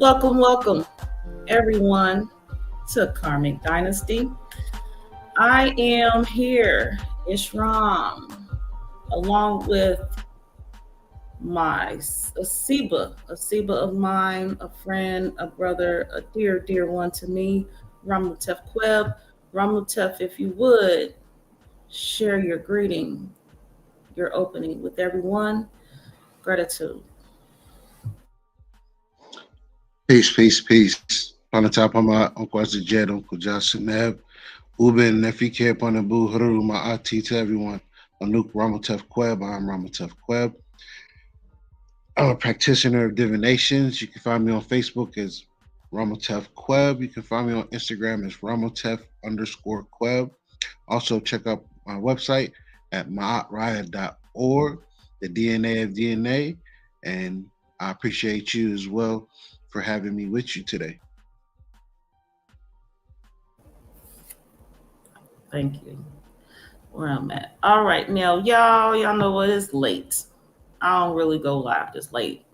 Welcome, everyone, to Karmic Dynasty. I am here, Ishram, along with my Asiba of mine, a friend, a brother, a dear one to me, Ramutef Queb. Ramutef, if you would, share your greeting, your opening with everyone. Gratitude. Peace. Panatapama, Uncle Jed, Uncle Jasineb, Uben, Nefike, Panabu, Huru, Ma'ati to everyone. Anuk Ramatef Queb, I'm Ramatef Queb. I'm a practitioner of divinations. You can find me on Facebook as Ramatef Queb. You can find me on Instagram as Ramatef_Queb. Also, check out my website at maatraya.org, the DNA of DNA. And I appreciate you as well for having me with you today. Thank you. Where I'm at. All right, now y'all know what? It's late. I don't really go live this late.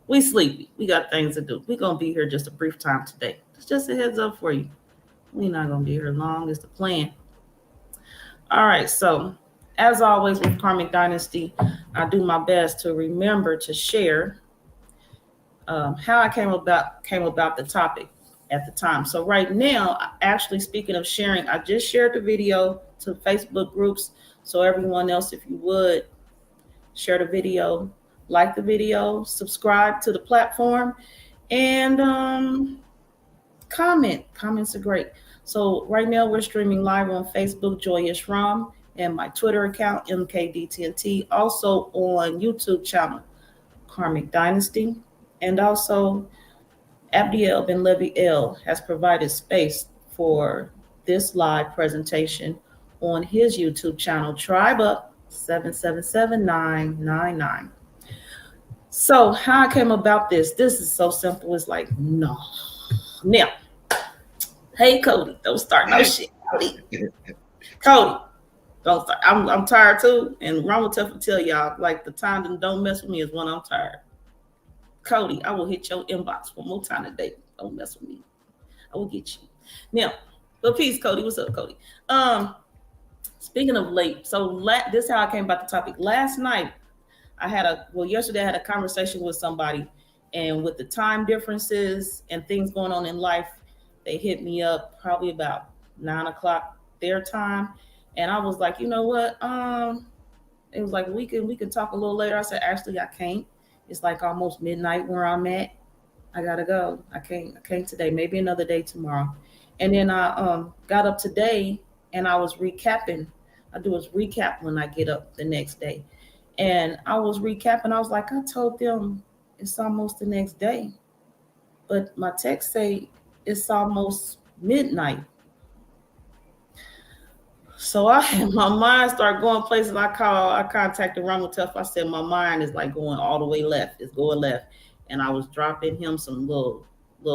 We sleepy. We got things to do. We're gonna be here just a brief time today. It's just a heads up for you. We're not gonna be here long. It's the plan. All right, so as always with Karmic Dynasty, I do my best to remember to share how I came about the topic at the time. So right now, actually speaking of sharing, I just shared the video to Facebook groups. So everyone else, if you would, share the video, like the video, subscribe to the platform, and comment. Comments are great. So right now we're streaming live on Facebook, Joyous Ram, and my Twitter account, MKDTNT, also on YouTube channel, Karmic Dynasty. And also, Abdiel Ben Levi El has provided space for this live presentation on his YouTube channel, Tribe Up 777999. So, how I came about this is so simple. It's like, no. Now, hey, Cody, don't start no shit. Cody, don't start. I'm tired too. And Ron will tell y'all, like, the time that don't mess with me is when I'm tired. Cody, I will hit your inbox one more time today. Don't mess with me. I will get you. Now, but peace, Cody. What's up, Cody? Speaking of late, so this is how I came about the topic. Last night, yesterday I had a conversation with somebody, and with the time differences and things going on in life, they hit me up probably about 9:00 their time, and I was like, you know what? It was like we can talk a little later. I said, actually, I can't. It's like almost midnight where I'm at. I gotta go. I can't today. Maybe another day tomorrow. And then I got up today and I was recapping. I do a recap when I get up the next day. And I was recapping. I was like, I told them it's almost the next day. But my text say it's almost midnight. So my mind started going places. I contacted Ramatef. I said my mind is like going all the way left. It's going left, and I was dropping him some little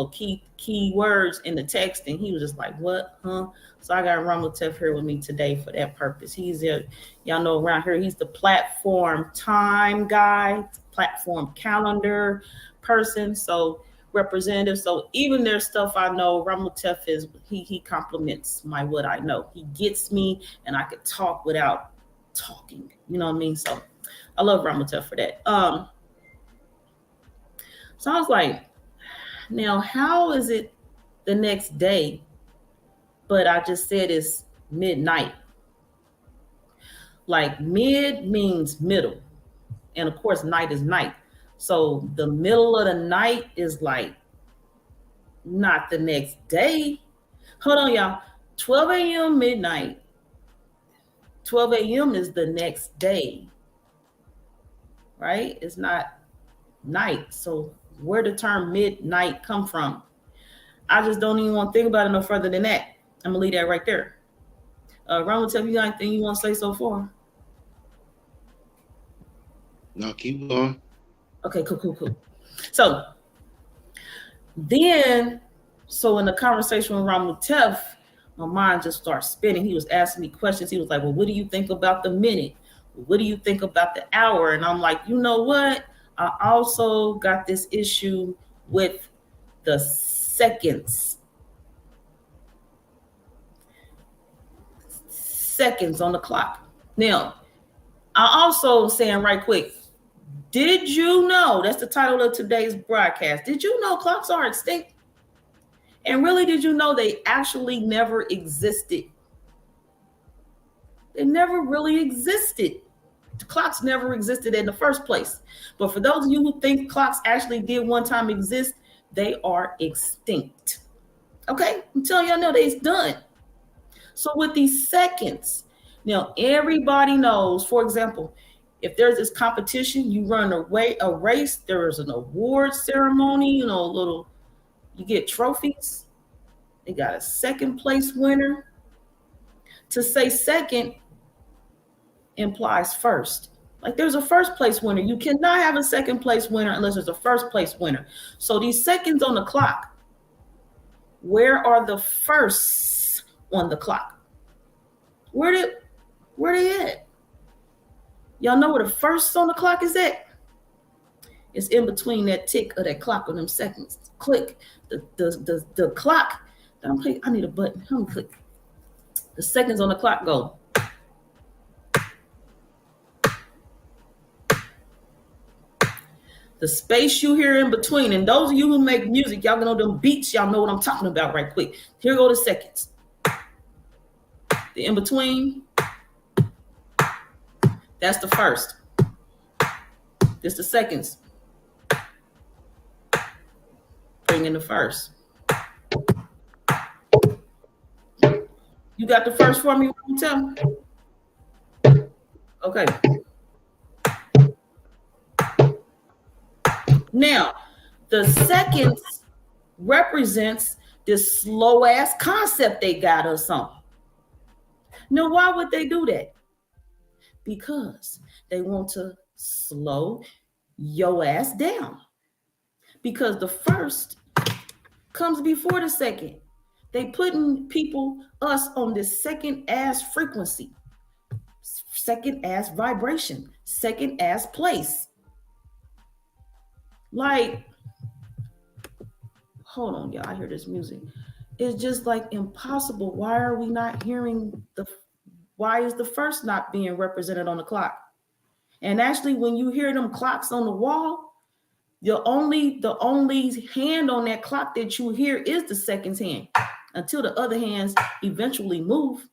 key words in the text, and he was just like, "What, huh?" So I got Ramatef here with me today for that purpose. He's y'all know around here. He's the platform time guy, platform calendar person. So representative. So even there's stuff I know, Ramutef is he compliments what I know. He gets me and I could talk without talking. You know what I mean? So I love Ramutef for that. So I was like, now how is it the next day? But I just said it's midnight. Like mid means middle. And of course night is night. So the middle of the night is like not the next day. Hold on, y'all. 12 a.m. midnight. 12 a.m. is the next day. Right? It's not night. So where the term midnight come from? I just don't even want to think about it no further than that. I'm gonna leave that right there. Ron, will tell you anything you want to say so far? No, keep going. Okay, cool. So then, in the conversation with Ramutef, my mind just starts spinning. He was asking me questions. He was like, well, what do you think about the minute? What do you think about the hour? And I'm like, you know what? I also got this issue with the seconds. Seconds on the clock. Now, I also saying right quick, did you know, that's the title of today's broadcast, did you know clocks are extinct? And really, did you know they actually never existed? They never really existed. The clocks never existed in the first place. But for those of you who think clocks actually did one time exist, they are extinct. Okay, I'm telling y'all, no, they's done. So with these seconds, now everybody knows, for example, if there's this competition, you run a race, there is an award ceremony, you get trophies. They got a second place winner. To say second implies first. Like there's a first place winner. You cannot have a second place winner unless there's a first place winner. So these seconds on the clock, where are the firsts on the clock? Where they at? Y'all know where the firsts on the clock is at? It's in between that tick of that clock on them seconds. Click the clock. I need a button. Let me click. The seconds on the clock go. The space you hear in between, and those of you who make music, y'all know them beats, y'all know what I'm talking about right quick. Here go the seconds. The in between, that's the first. This the seconds. Bring in the first. You got the first for me, tell me? Okay. Now, the seconds represents this slow ass concept they got us on. Now, why would they do that? Because they want to slow your ass down. Because the first comes before the second. They putting us on this second ass frequency, second ass vibration, second ass place. Like, hold on, y'all. I hear this music. It's just like impossible. Why are we not hearing why is the first not being represented on the clock? And actually, when you hear them clocks on the wall, the only hand on that clock that you hear is the seconds hand until the other hands eventually move.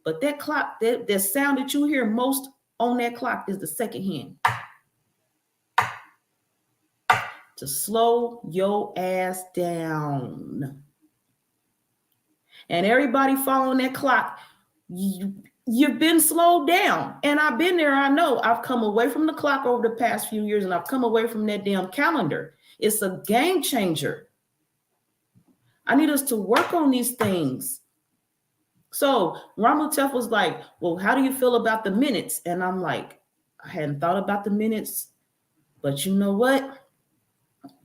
But that clock, that sound that you hear most on that clock is the second hand. To slow your ass down. And everybody following that clock, you've been slowed down. And I've been there. I know I've come away from the clock over the past few years, and I've come away from that damn calendar. It's a game changer. I need us to work on these things. So Ramutef was like, well, how do you feel about the minutes? And I'm like, I hadn't thought about the minutes, but you know what?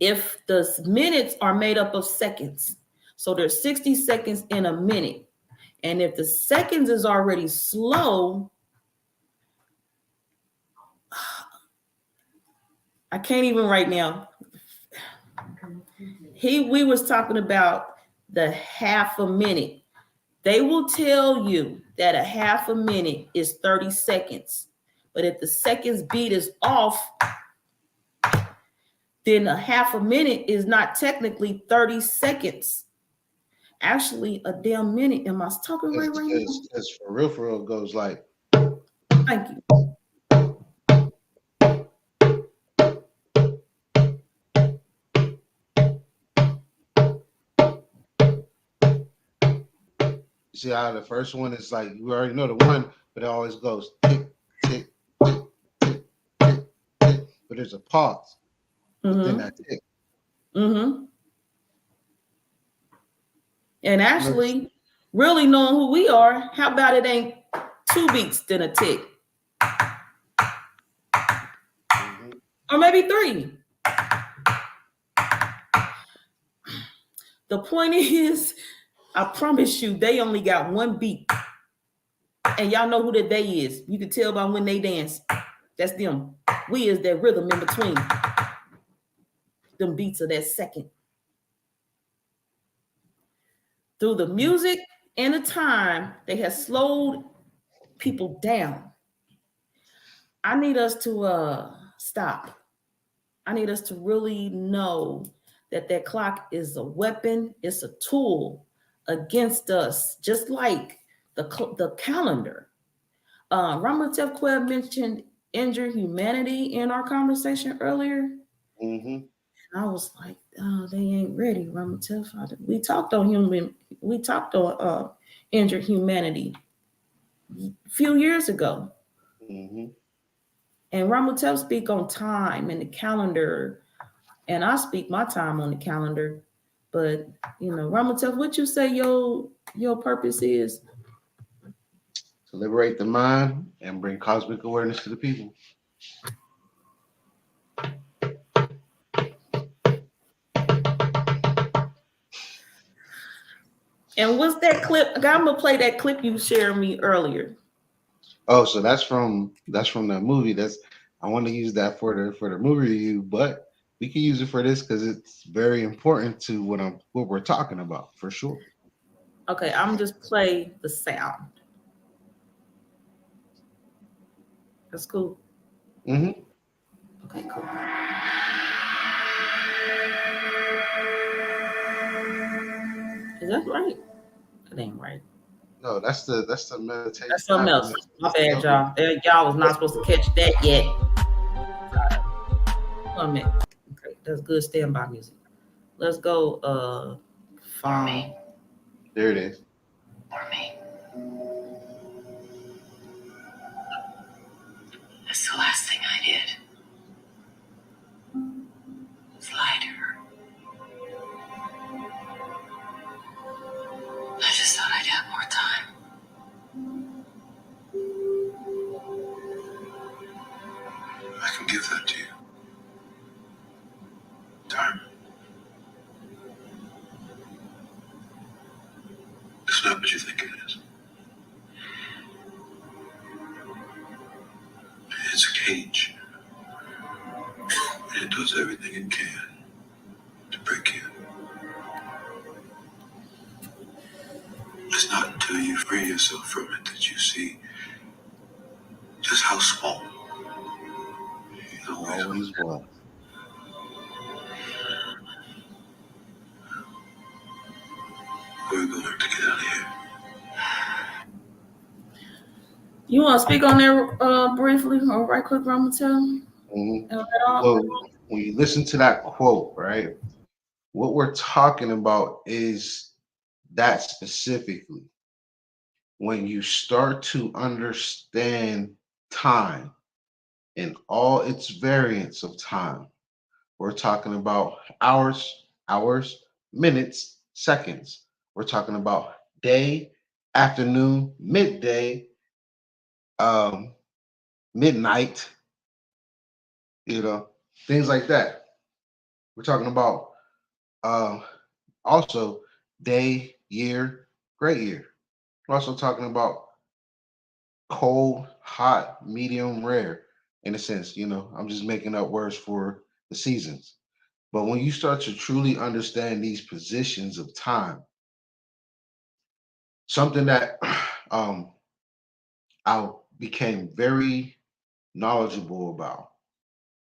If the minutes are made up of seconds, so there's 60 seconds in a minute. And if the seconds is already slow, I can't even right now. We was talking about the half a minute. They will tell you that a half a minute is 30 seconds. But if the seconds beat is off, then a half a minute is not technically 30 seconds. Actually, a damn minute. Am I talking right now? It's for real goes like. Thank you. See how the first one is like, you already know the one, but it always goes tick, tick, tick, tick, tick, tick. But there's a pause within that tick. Mm-hmm. And actually, really knowing who we are, how about it ain't 2 beats then a tick? Mm-hmm. Or maybe 3. The point is, I promise you, they only got 1 beat. And y'all know who that they is. You can tell by when they dance. That's them. We is that rhythm in between. Them beats of that second. Through the music and the time, they have slowed people down. I need us to stop. I need us to really know that that clock is a weapon, it's a tool against us, just like the calendar. Ramatev Kweb mentioned injured humanity in our conversation earlier. Mm-hmm. I was like, oh, they ain't ready, Ramatev. We talked on injured humanity a few years ago. Mm-hmm. And Ramatev speak on time and the calendar, and I speak my time on the calendar. But Ramatev, what you say your purpose is? To liberate the mind and bring cosmic awareness to the people. And what's that clip? I'm gonna play that clip you shared me earlier. Oh, so that's from that movie. I want to use that for the movie review, but we can use it for this because it's very important to what we're talking about for sure. Okay, I'm just play the sound. That's cool. Mm-hmm. Okay, cool. Is that right? That ain't right. No, that's the meditation. That's something else. My bad, y'all. Y'all was not supposed to catch that yet. One minute. Okay, that's good standby music. Let's go. Phone. There it is. For me. That's the last thing I did. Was lie to her. I just thought I'd have more time. I can give that to you. Time. It's not what you think it is. It's a cage. And it does everything it can to break you. It's not until you free yourself from it that you see just how small it always was. We're going to get out of here. You want to speak on there briefly or right quick, Ramatel? Mm-hmm. Well, when you listen to that quote, right, what we're talking about is that specifically. When you start to understand time and all its variants of time, we're talking about hours, minutes, seconds. We're talking about day, afternoon, midday, midnight, things like that. We're talking about also day, year, great year. We're also talking about cold, hot, medium, rare. In a sense, I'm just making up words for the seasons. But when you start to truly understand these positions of time, something that I became very knowledgeable about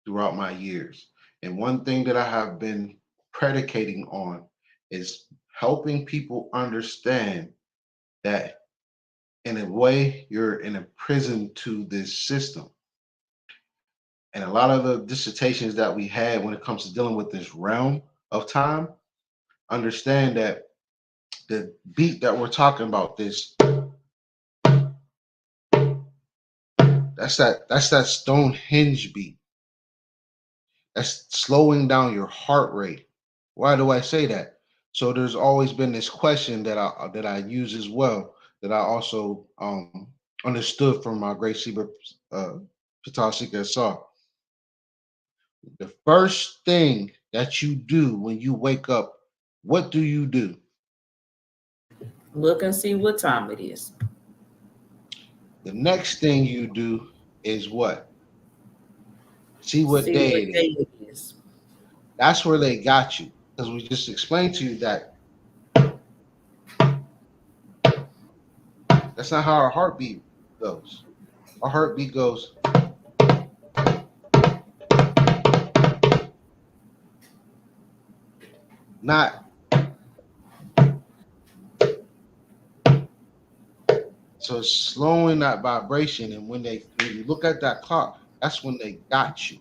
throughout my years. And one thing that I have been predicating on is helping people understand that in a way you're in a prison to this system. And a lot of the dissertations that we had when it comes to dealing with this realm of time, understand that the beat that we're talking about, that's that Stonehenge beat. That's slowing down your heart rate. Why do I say that? So there's always been this question that I use as well, that I also understood from my great Seba Pitasika saw. The first thing that you do when you wake up, what do you do? Look and see what time it is. The next thing you do is what? See what day it is. That's where they got you. Because we just explained to you that That's not how our heartbeat goes. Our heartbeat goes. Not. So it's slowing that vibration, and when you look at that clock, that's when they got you.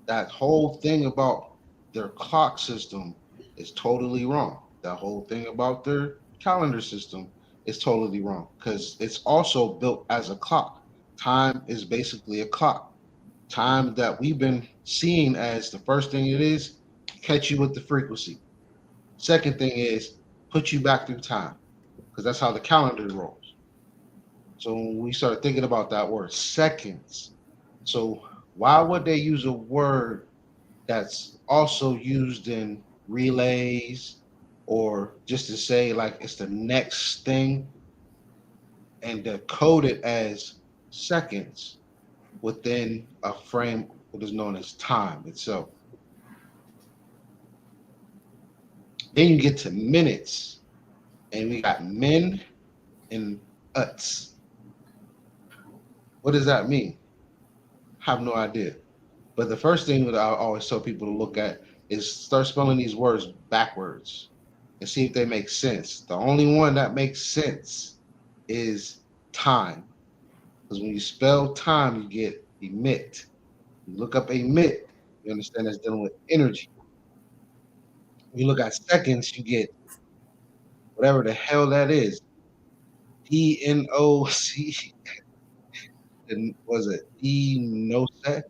That whole thing about their clock system is totally wrong. That whole thing about their calendar system is totally wrong because it's also built as a clock. Time is basically a clock. Time that we've been seeing as the first thing it is, catch you with the frequency. Second thing is put you back through time because that's how the calendar rolls. So when we start thinking about that word seconds, so why would they use a word that's also used in relays or just to say like it's the next thing and to code it as seconds within a frame what is known as time itself? Then you get to minutes, and we got min and uts. What does that mean? I have no idea. But the first thing that I always tell people to look at is start spelling these words backwards and see if they make sense. The only one that makes sense is time. Because when you spell time, you get emit. You look up emit, you understand that's dealing with energy. When you look at seconds, you get whatever the hell that is. DNOC, was it Enoset?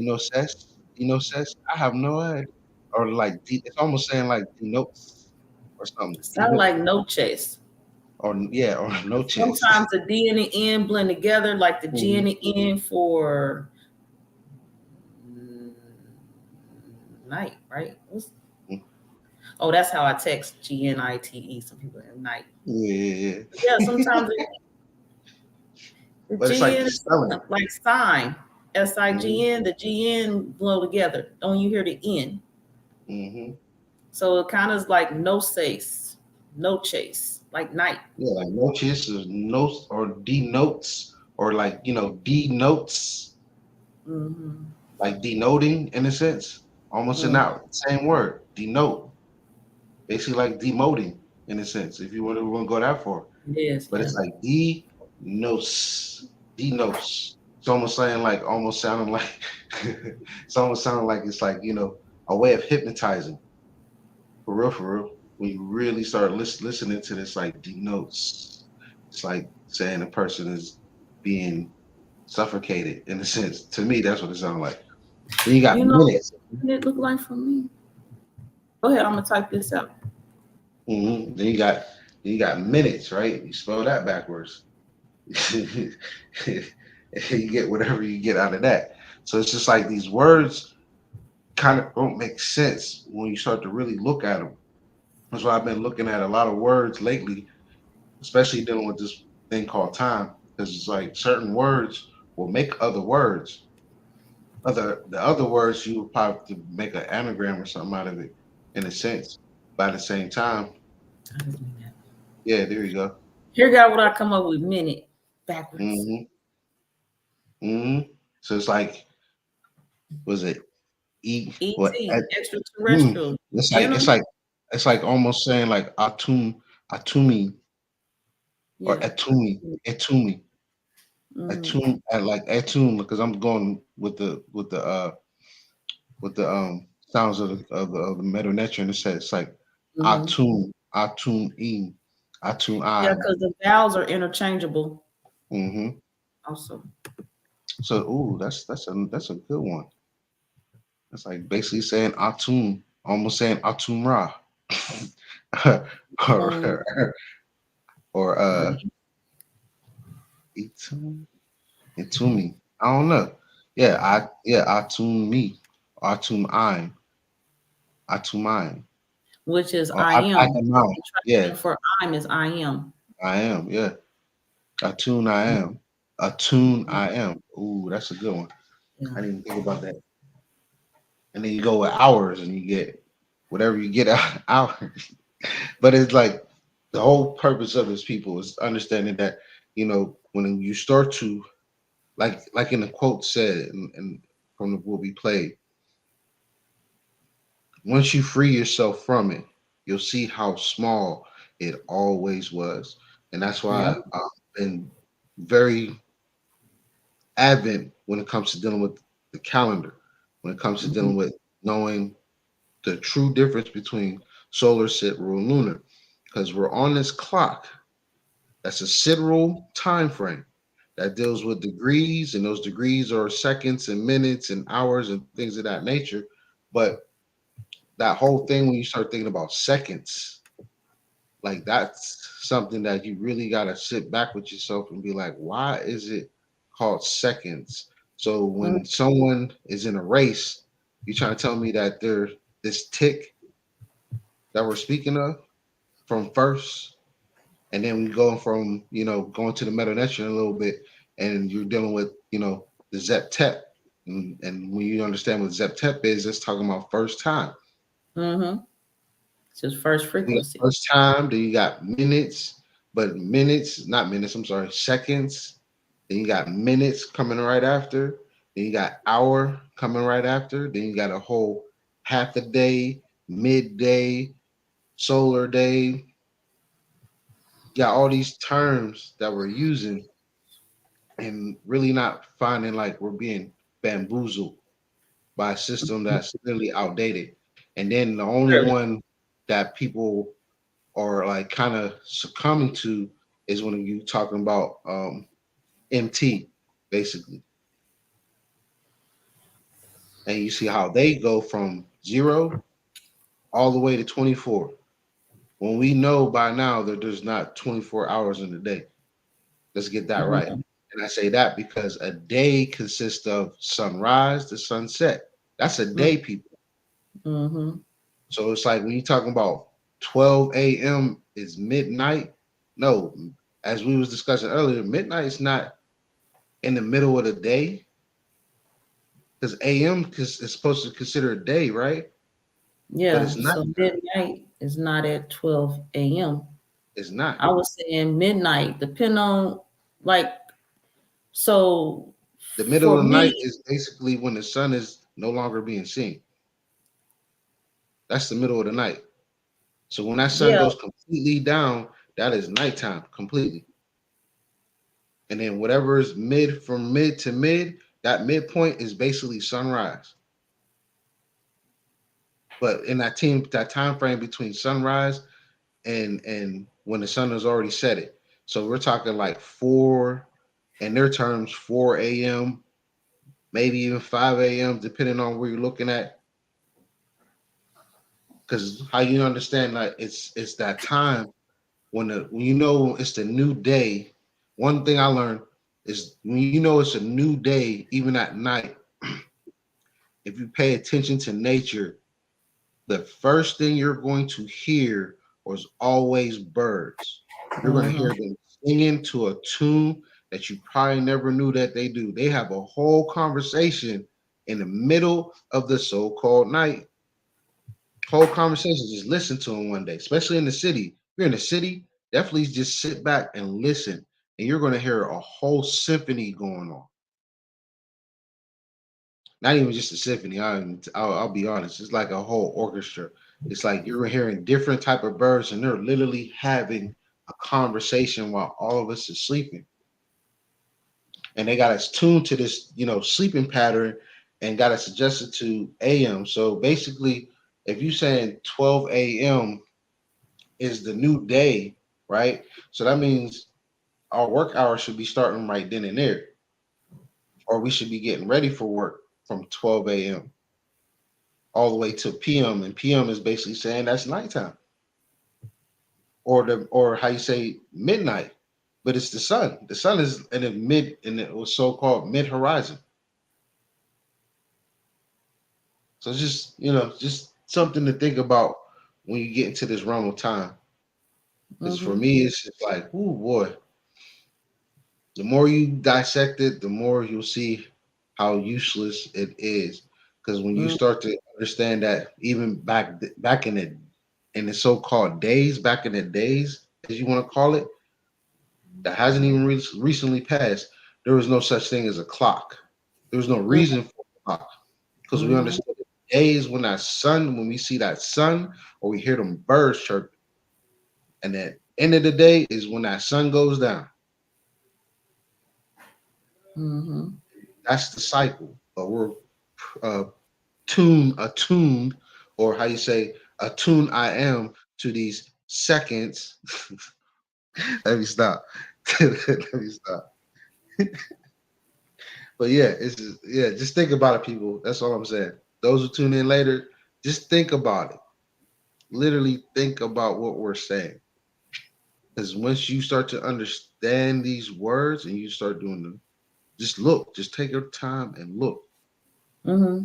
Enoset? I have no idea. Or like, it's almost saying like denotes or something. Sound like no chase. Or yeah, or no chance. Sometimes the D and the N blend together, like the G and the N for night, right? Oh, that's how I text GNITE. Some people at night. Yeah. Yeah, sometimes the But it's GN like spelling. like sign. SIGN, the GN blow together. Don't you hear the N? Mm-hmm. So it kind of is like no chase, like night. Yeah, like no chase or notes or denotes or like denotes, like denoting in a sense, almost in that same word, denote. Basically like demoting in a sense, if you want to go that far. Yes, but it's like denotes. It's almost sounding like it's almost sounding like it's like a way of hypnotizing. For real. When you really start listening to this, like denotes, it's like saying a person is being suffocated in a sense. To me, that's what it sounds like. Then you got minutes. What did it look like for me? Go ahead, I'm gonna type this out. Mm-hmm. Then you got minutes, right? You spell that backwards. You get whatever you get out of that. So it's just like these words kind of don't make sense when you start to really look at them. That's why I've been looking at a lot of words lately, especially dealing with this thing called time, because it's like certain words will make other words. The other words you would probably have to make an anagram or something out of it, in a sense. By the same time, yeah, there you go. Here got what I come up with: minute backwards. So it's like, was it ET, extraterrestrial. It's like almost saying like atumi or etumi. Atune, because I'm going with the sounds of the Medu Neter, and it's like atun im, atun I. Yeah, because the vowels are interchangeable. Also. So that's a good one. It's like basically saying atun, almost saying atum ra. or Itumi. I don't know. Atum me. Atum I'm. Which is I am. Yeah. For I'm is I am. I am, yeah. Atun I am. Atun I am. Ooh, that's a good one. I didn't even think about that. And then you go with hours and you get whatever you get out hours. But it's like The whole purpose of this people is understanding that, when you start to, like in the quote said, and from the will be played, once you free yourself from it, you'll see how small it always was. And that's Yeah. why I've been very advent when it comes to dealing with the calendar, when it comes to Mm-hmm. dealing with knowing the true difference between solar, sidereal, and lunar. Because we're on this clock. That's a sidereal time frame that deals with degrees, and those degrees are seconds and minutes and hours and things of that nature. But that whole thing, when you start thinking about seconds, like that's something that you really got to sit back with yourself and be like, why is it called seconds? So when someone is in a race, you're trying to tell me that they're this tick that we're speaking of from first, and then we go from going to the meta a little bit, and you're dealing with the zep-tep, and when you understand what zep-tep is, it's talking about first time. Mm-hmm. It's his first You got frequency. first time, then you got minutes, but minutes, not minutes, I'm sorry, seconds. Then you got minutes coming right after. Then you got hour coming right after. Then you got a whole half a day, midday, solar day. You got all these terms that we're using and really not finding like we're being bamboozled by a system that's really outdated. And then the only Really? one that people are like kind of succumbing to is when you talking about MT basically, and you see how they go from 0 all the way to 24. When we know by now that there's not 24 hours in a day. Let's get that right. Mm-hmm. And I say that because a day consists of sunrise to sunset. That's a day, people. Mm-hmm. So it's like when you're talking about 12 a.m. is midnight. No, as we was discussing earlier, midnight is not in the middle of the day, because AM is supposed to consider a day, right? But Yeah. it's not. So midnight is not at 12 a.m. It's not. I was saying midnight, depend on like so The middle for of the night me, is basically when the sun is no longer being seen. That's the middle of the night. So when that sun yeah, goes completely down, that is nighttime completely. And then whatever is mid, from mid to mid, that midpoint is basically sunrise. But in that time frame between sunrise and when the sun has already set it. So we're talking like 4, in their terms, 4 a.m., maybe even 5 a.m., depending on where you're looking at. Because how you understand that it's that time when you know it's the new day. One thing I learned is when you know it's a new day, even at night, if you pay attention to nature, the first thing you're going to hear was always birds. You're going to mm-hmm. hear them singing to a tune that you probably never knew that they do. They have a whole conversation in the middle of the so-called night. Whole conversation, just listen to them one day, especially in the city. If you're in the city, definitely just sit back and listen, and you're going to hear a whole symphony going on. Not even just a symphony. I'll be honest. It's like a whole orchestra. It's like you're hearing different type of birds, and they're literally having a conversation while all of us is sleeping. And they got us tuned to this, sleeping pattern, and got us adjusted to AM. So basically, if you're saying 12 a.m. is the new day, right? So that means our work hours should be starting right then and there, or we should be getting ready for work from 12 a.m. all the way to PM, and PM is basically saying that's nighttime, or how you say midnight, but it's the sun. The sun is in the mid, in the so-called mid horizon. So it's just just something to think about when you get into this realm of time. Because for Mm-hmm. me, it's just like, oh boy, the more you dissect it, the more you'll see how useless it is. Because when you Mm-hmm. start to understand that even back in the so-called days, back in the days, as you want to call it, that hasn't even recently passed, there was no such thing as a clock. There was no reason for a clock because we understood the days when when we see that sun or we hear them birds chirp. And the end of the day is when that sun goes down. That's the cycle. But we're attuned, or how you say, attuned I am to these seconds. Let me stop. Let me stop. But yeah, just think about it, people. That's all I'm saying. Those who tune in later, just think about it. Literally think about what we're saying. Because once you start to understand these words and you start doing them, just look, just take your time and look. I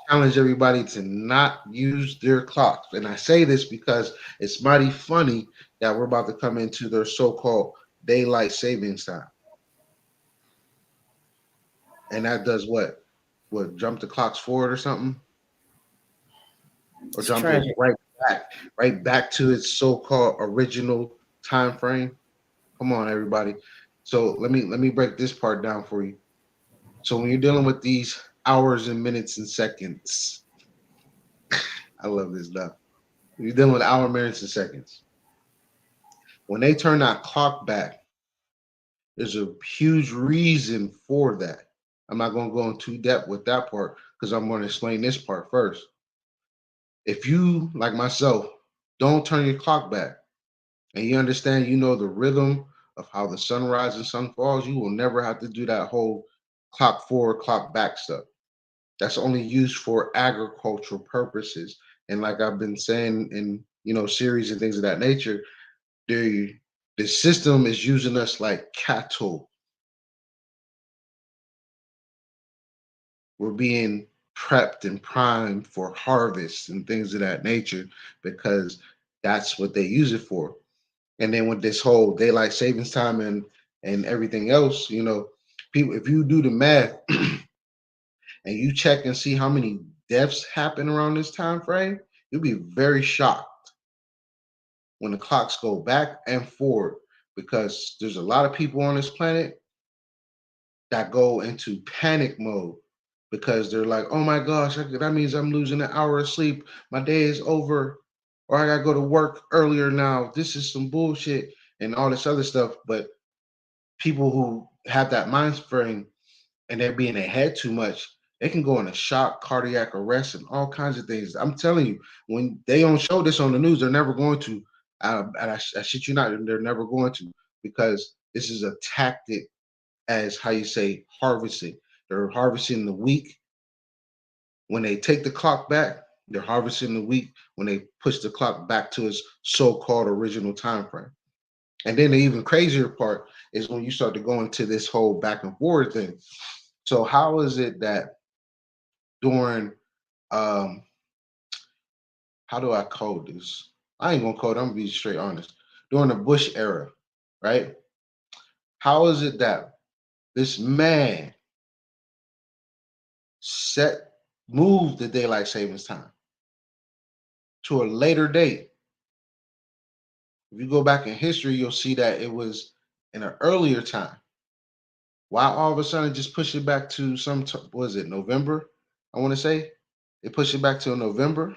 challenge everybody to not use their clocks. And I say this because it's mighty funny that we're about to come into their so-called daylight savings time. And that does what? What, jump the clocks forward or something? Or It's jump tragic. it right back to its so-called original time frame. Come on, everybody. So let me break this part down for you. So when you're dealing with these hours and minutes and seconds, I love this stuff. When you're dealing with hour, minutes, and seconds, when they turn that clock back, there's a huge reason for that. I'm not going to go into depth with that part because I'm going to explain this part first. If you, like myself, don't turn your clock back and you understand, you know, the rhythm of how the sun rises and sun falls, you will never have to do that whole clock forward, clock back stuff. That's only used for agricultural purposes. And like I've been saying in, series and things of that nature, the system is using us like cattle. We're being prepped and primed for harvest and things of that nature because that's what they use it for. And then with this whole daylight savings time and everything else, people, if you do the math and you check and see how many deaths happen around this time frame, you'll be very shocked when the clocks go back and forward, because there's a lot of people on this planet that go into panic mode because they're like, oh my gosh, that means I'm losing an hour of sleep. My day is over, or I gotta go to work earlier now. This is some bullshit and all this other stuff. But people who have that mind frame and they're being ahead too much, they can go in a shock, cardiac arrest, and all kinds of things. I'm telling you, when they don't show this on the news, they're never going to. I shit you not, they're never going to, because this is a tactic as how you say harvesting. They're harvesting the weak. When they take the clock back, they're harvesting the weak when they push the clock back to its so-called original time frame. And then the even crazier part is when you start to go into this whole back and forward thing. So how is it that during how do I code this? I ain't gonna code, I'm gonna be straight honest. During the Bush era, right? How is it that this man moved the daylight savings time to a later date? If you go back in history, you'll see that it was in an earlier time. Why all of a sudden just push it back to was it November? I want to say they push it back to November.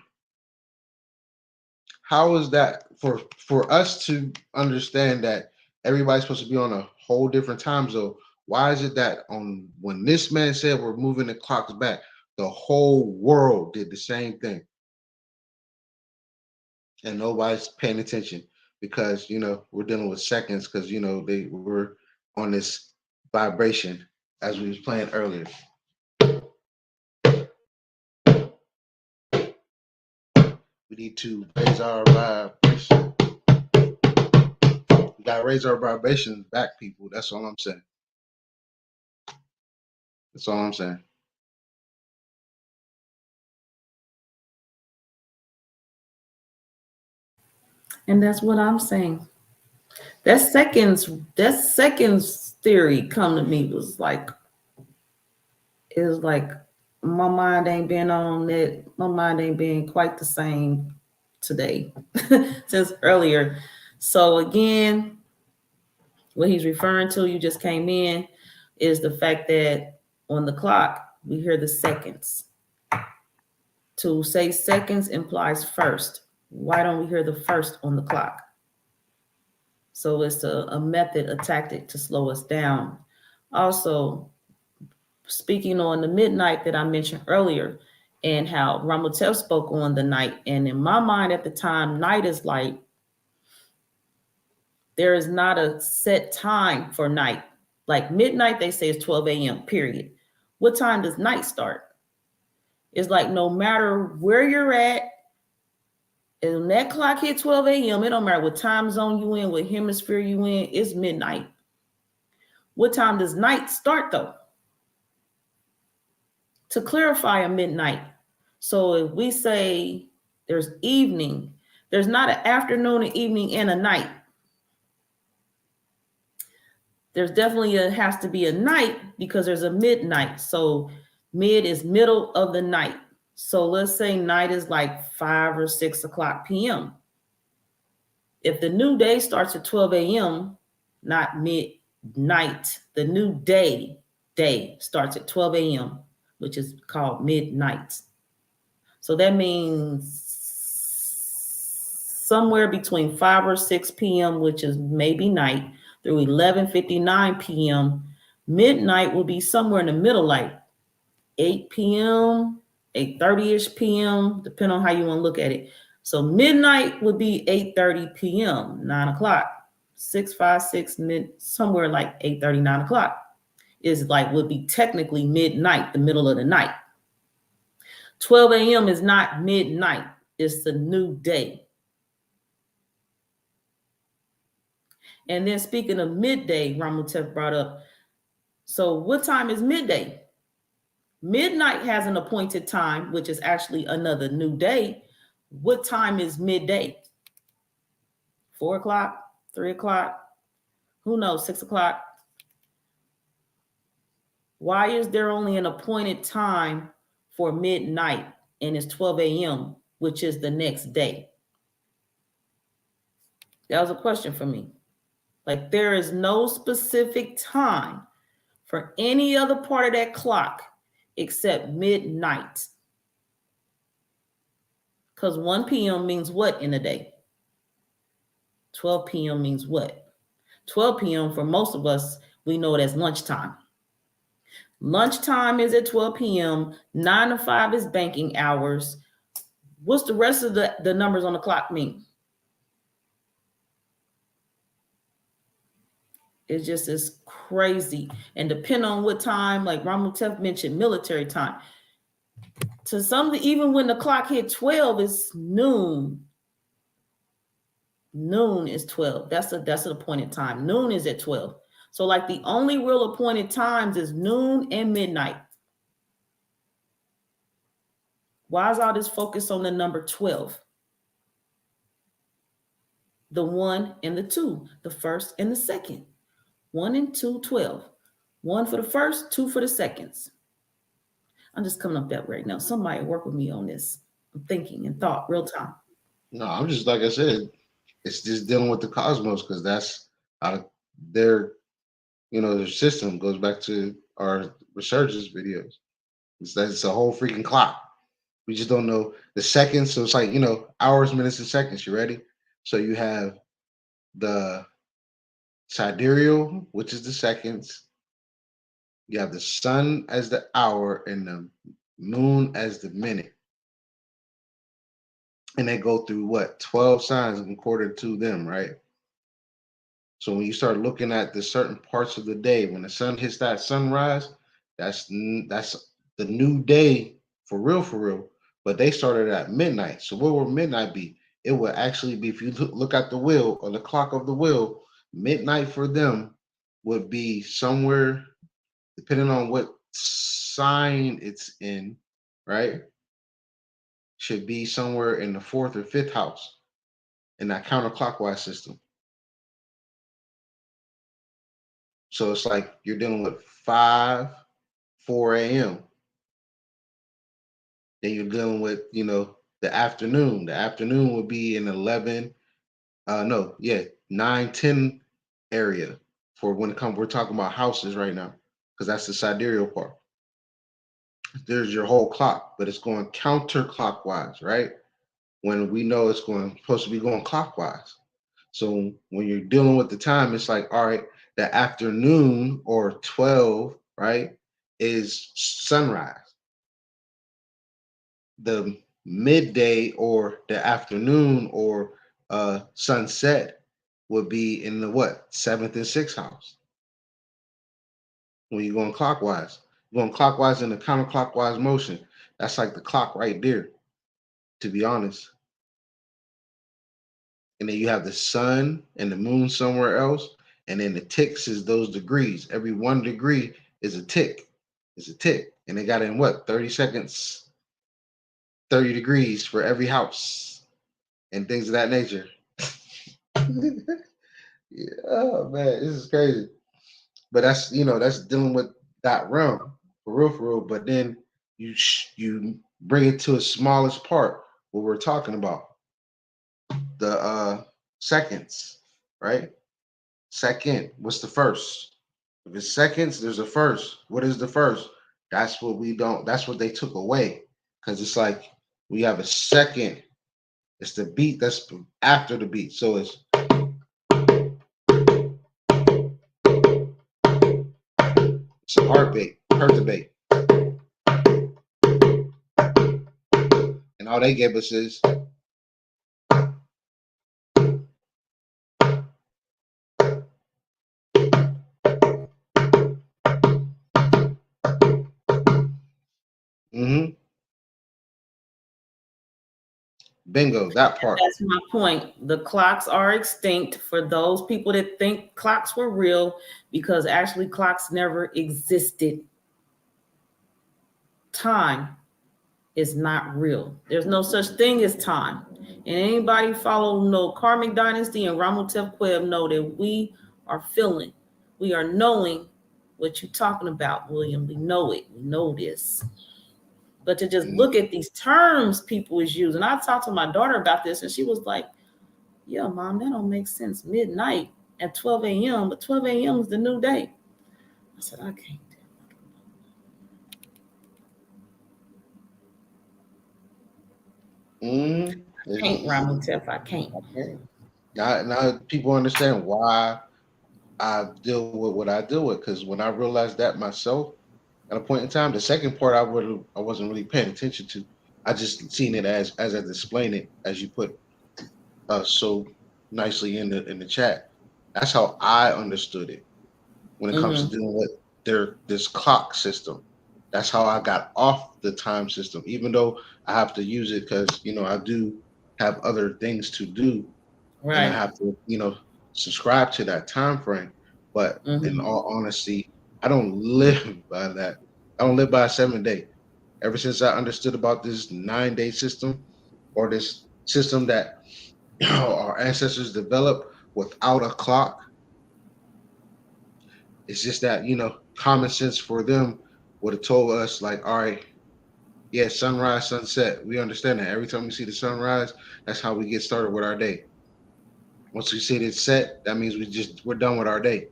How is that for us to understand that everybody's supposed to be on a whole different time zone? Why is it that when this man said we're moving the clocks back, the whole world did the same thing? And nobody's paying attention because we're dealing with seconds, because they were on this vibration as we was playing earlier. We need to raise our vibration. We gotta raise our vibrations back, people. That's all I'm saying. That's all I'm saying. And that's what I'm saying. That seconds theory come to me was like, it was like my mind ain't been on it. My mind ain't been quite the same today since earlier. So again, what he's referring to, you just came in, is the fact that on the clock, we hear the seconds. To say seconds implies first. Why don't we hear the first on the clock? So it's a method, a tactic to slow us down. Also, speaking on the midnight that I mentioned earlier, and how Ramotev spoke on the night. And in my mind at the time, night is like, there is not a set time for night. Like midnight, they say is 12 a.m., period. What time does night start? It's like no matter where you're at, and when that clock hit 12 a.m., it don't matter what time zone you in, what hemisphere you in, it's midnight. What time does night start though? To clarify a midnight. So if we say there's evening, there's not an afternoon, an evening, and a night. There's definitely has to be a night because there's a midnight. So mid is middle of the night. So let's say night is like 5 or 6 o'clock p.m. If the new day starts at 12 a.m., not midnight, the new day starts at 12 a.m., which is called midnight. So that means somewhere between 5 or 6 p.m., which is maybe night, through 11:59 p.m. Midnight will be somewhere in the middle, like 8 p.m., 8:30-ish p.m., depending on how you want to look at it. So midnight would be 8:30 p.m., 9 o'clock, 6, 5, 6, somewhere like 8:30, 9 o'clock is like, would be technically midnight, the middle of the night. 12 a.m. is not midnight, it's the new day. And then speaking of midday, Ramutev brought up, so what time is midday? Midnight has an appointed time, which is actually another new day. What time is midday? 4 o'clock, 3 o'clock, who knows, 6 o'clock? Why is there only an appointed time for midnight and it's 12 a.m., which is the next day? That was a question for me. Like there is no specific time for any other part of that clock except midnight. Because 1 p.m. means what in a day? 12 p.m. means what? 12 p.m. for most of us, we know it as lunchtime. Lunchtime is at 12 p.m. 9 to 5 is banking hours. What's the rest of the numbers on the clock mean? It just is crazy. And depending on what time, like Ramutev mentioned, military time. To some, even when the clock hit 12, it's noon. Noon is 12. That's an appointed time. Noon is at 12. So like the only real appointed times is noon and midnight. Why is all this focus on the number 12? The 1 and the 2, the first and the second. 1 and 2, 12. 1 for the first, 2 for the seconds. I'm just coming up that right now. Somebody work with me on this. I'm thinking and thought real time. No, I'm just, like I said, it's just dealing with the cosmos, because that's how their, their system goes back to our researchers videos. It's a whole freaking clock. We just don't know the seconds. So it's like, hours, minutes, and seconds. You ready? So you have the sidereal, which is the seconds. You have the sun as the hour and the moon as the minute. And they go through what? 12 signs according to them, right? So when you start looking at the certain parts of the day, when the sun hits that sunrise, that's the new day for real. But they started at midnight. So what will midnight be? It will actually be, if you look at the wheel or the clock of the wheel, midnight for them would be somewhere, depending on what sign it's in, right? Should be somewhere in the 4th or 5th house in that counterclockwise system. So it's like you're dealing with 4 a.m. Then you're dealing with, the afternoon. The afternoon would be in 11 No, yeah, 9-10 area for when it comes. We're talking about houses right now because that's the sidereal part. There's your whole clock, but it's going counterclockwise, right? When we know it's supposed to be going clockwise. So when you're dealing with the time, it's like, all right, the afternoon or 12, right, is sunrise. The midday or the afternoon or sunset would be in the what? 7th and 6th house. When you're going clockwise, you're going clockwise in the counterclockwise motion. That's like the clock right there, to be honest. And then you have the sun and the moon somewhere else. And then the ticks is those degrees. Every 1 degree is a tick. It's a tick. And they got in what? 30 seconds, 30 degrees for every house and things of that nature. Yeah, oh man, this is crazy. But that's that's dealing with that realm for real. But then you bring it to its smallest part, what we're talking about, the seconds, right? Second, what's the first? If it's seconds, there's a first. What is the first? That's what we don't. That's what they took away because it's like we have a second. It's the beat that's after the beat. So it's a heartbeat, perturbate. And all they gave us is bingo, that part. That's my point. The clocks are extinct for those people that think clocks were real, because actually clocks never existed. Time is not real. There's no such thing as time. And anybody follow no Karmic Dynasty and Ramutev Queb know that we are feeling, we are knowing what you're talking about, William. We know it. We know this. But to just look at these terms people is using. I talked to my daughter about this and she was like, yeah, Mom, that don't make sense. Midnight at 12 a.m., but 12 a.m. is the new day. I said, I can't. I can't, Ramutev. I can't. Now people understand why I deal with what I deal with, because when I realized that myself at a point in time, the second part I wasn't really paying attention to. I just seen it as I explained it, as you put so nicely in the chat. That's how I understood it when it comes to dealing with this clock system. That's how I got off the time system, even though I have to use it because I do have other things to do, Right. and I have to subscribe to that time frame. But in all honesty, I don't live by that. I don't live by a 7-day. Ever since I understood about this 9-day system, or this system that our ancestors developed without a clock, it's just that common sense for them would have told us, like, all right, yeah, sunrise, sunset. We understand that. Every time we see the sunrise, that's how we get started with our day. Once we see it set, that means we're done with our day.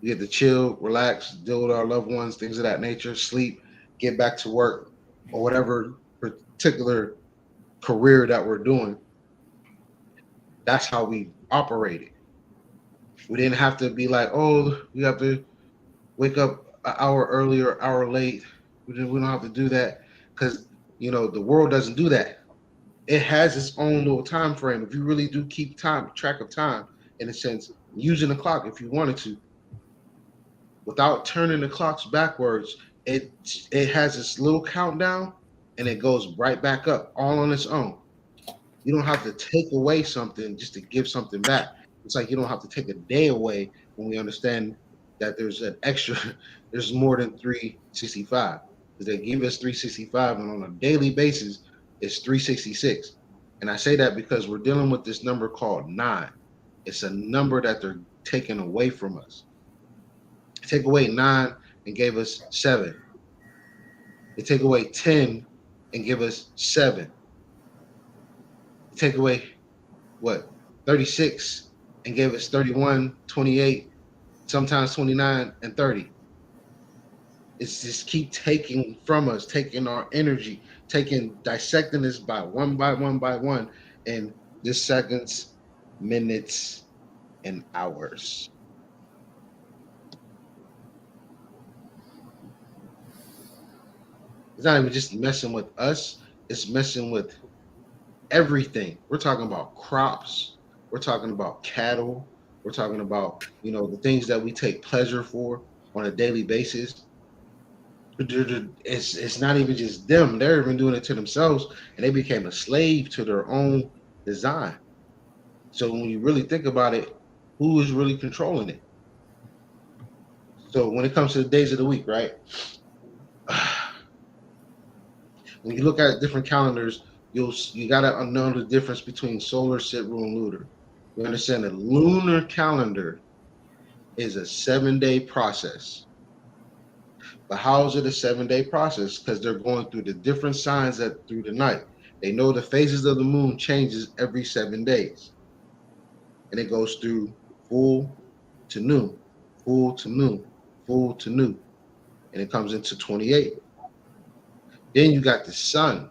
We get to chill, relax, deal with our loved ones, things of that nature, sleep, get back to work, or whatever particular career that we're doing. That's how we operated. We didn't have to be like, oh, we have to wake up an hour early or hour late. We don't have to do that because the world doesn't do that. It has its own little time frame. If you really do keep track of time, in a sense, using the clock if you wanted to, without turning the clocks backwards, it has this little countdown and it goes right back up all on its own. You don't have to take away something just to give something back. It's like you don't have to take a day away when we understand that there's an extra, there's more than 365. Because they give us 365, and on a daily basis, it's 366. And I say that because we're dealing with this number called 9. It's a number that they're taking away from us. Take away 9 and gave us 7. They take away 10 and give us 7. They take away what? 36 and gave us 31, 28, sometimes 29 and 30. It's just keep taking from us, taking our energy, dissecting us by one by one by one, and just seconds, minutes, and hours. It's not even just messing with us, it's messing with everything. We're talking about crops, we're talking about cattle, we're talking about, the things that we take pleasure for on a daily basis. It's not even just them. They're even doing it to themselves, and they became a slave to their own design. So when you really think about it, who is really controlling it? So when it comes to the days of the week, right? When you look at different calendars, you gotta know the difference between solar, sidereal, and lunar. You understand the lunar calendar is a 7-day process. But how is it a 7-day process? Because they're going through the different signs through the night. They know the phases of the moon changes every 7 days. And it goes through full to new, full to new, full to new. And it comes into 28. Then you got the sun.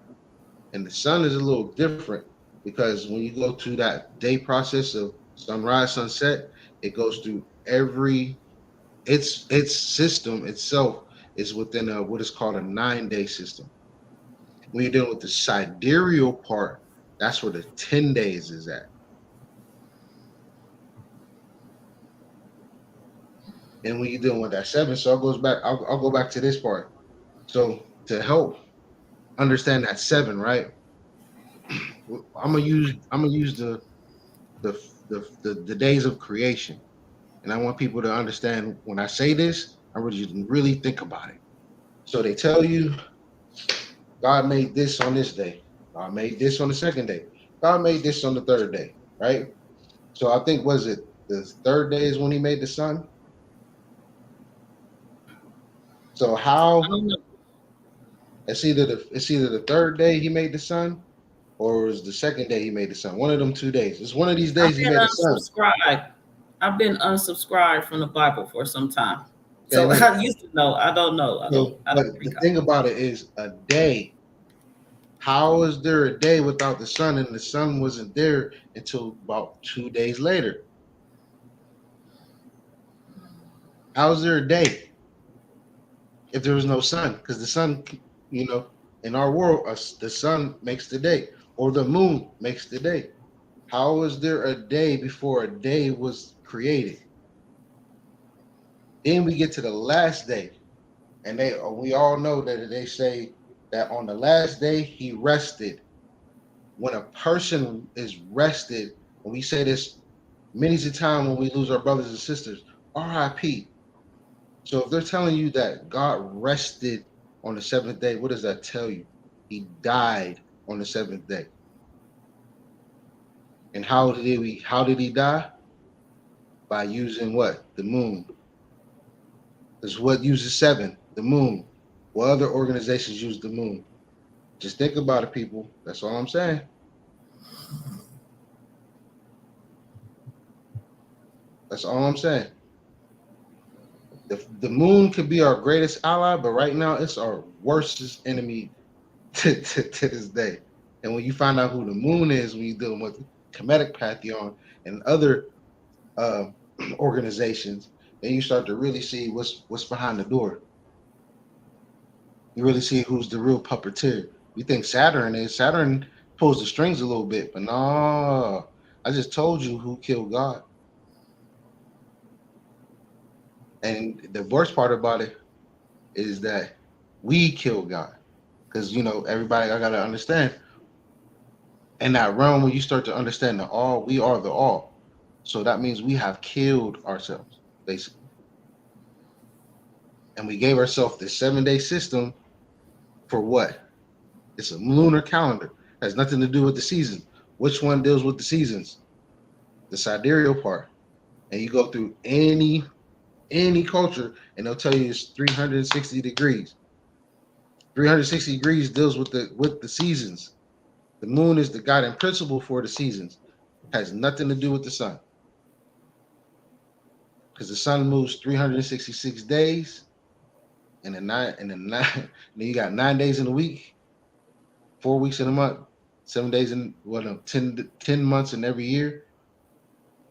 And the sun is a little different because when you go to that day process of sunrise, sunset, it goes through its system itself is within what is called a 9-day system. When you're dealing with the sidereal part, that's where the 10 days is at. And when you're dealing with that 7, so it goes back, I'll go back to this part. So to help understand that 7, right? I'm gonna use the days of creation. And I want people to understand when I say this, I want you to really think about it. So they tell you God made this on this day. God made this on the 2nd day. God made this on the 3rd day, right? So I think, was it the 3rd day is when he made the sun? So how it's either the 3rd day he made the sun, or it was the 2nd day he made the sun. One of them 2 days. It's one of these days he made the sun. I've been unsubscribed from the Bible for some time. So I used to know. I don't know. But the thing about it is a day. How is there a day without the sun? And the sun wasn't there until about 2 days later. How is there a day if there was no sun? Because the sun, in our world, the sun makes the day, or the moon makes the day. How is there a day before a day was created? Then we get to the last day, and we all know that they say that on the last day he rested. When a person is rested, and we say this many a time when we lose our brothers and sisters, RIP. So if they're telling you that God rested on the 7th day, what does that tell you? He died on the 7th day. And how did he die? By using what? The moon. Because what uses 7? The moon. What other organizations use the moon? Just think about it, people. That's all I'm saying. That's all I'm saying. The moon could be our greatest ally, but right now it's our worstest enemy to this day. And when you find out who the moon is, when you're dealing with Kemetic Pantheon and other organizations, then you start to really see what's behind the door. You really see who's the real puppeteer. You think Saturn pulls the strings a little bit, but no, I just told you who killed God. And the worst part about it is that we killed God. Because, everybody, I got to understand. In that realm, when you start to understand the all, we are the all. So that means we have killed ourselves, basically. And we gave ourselves this 7-day system for what? It's a lunar calendar. It has nothing to do with the seasons. Which one deals with the seasons? The sidereal part. And you go through any culture, and they'll tell you it's 360 degrees. 360 degrees deals with the seasons. The moon is the guiding principle for the seasons. Has nothing to do with the sun. Because the sun moves 366 days, and then you got 9 days in a week, 4 weeks in a month, 7 days in 10 months in every year.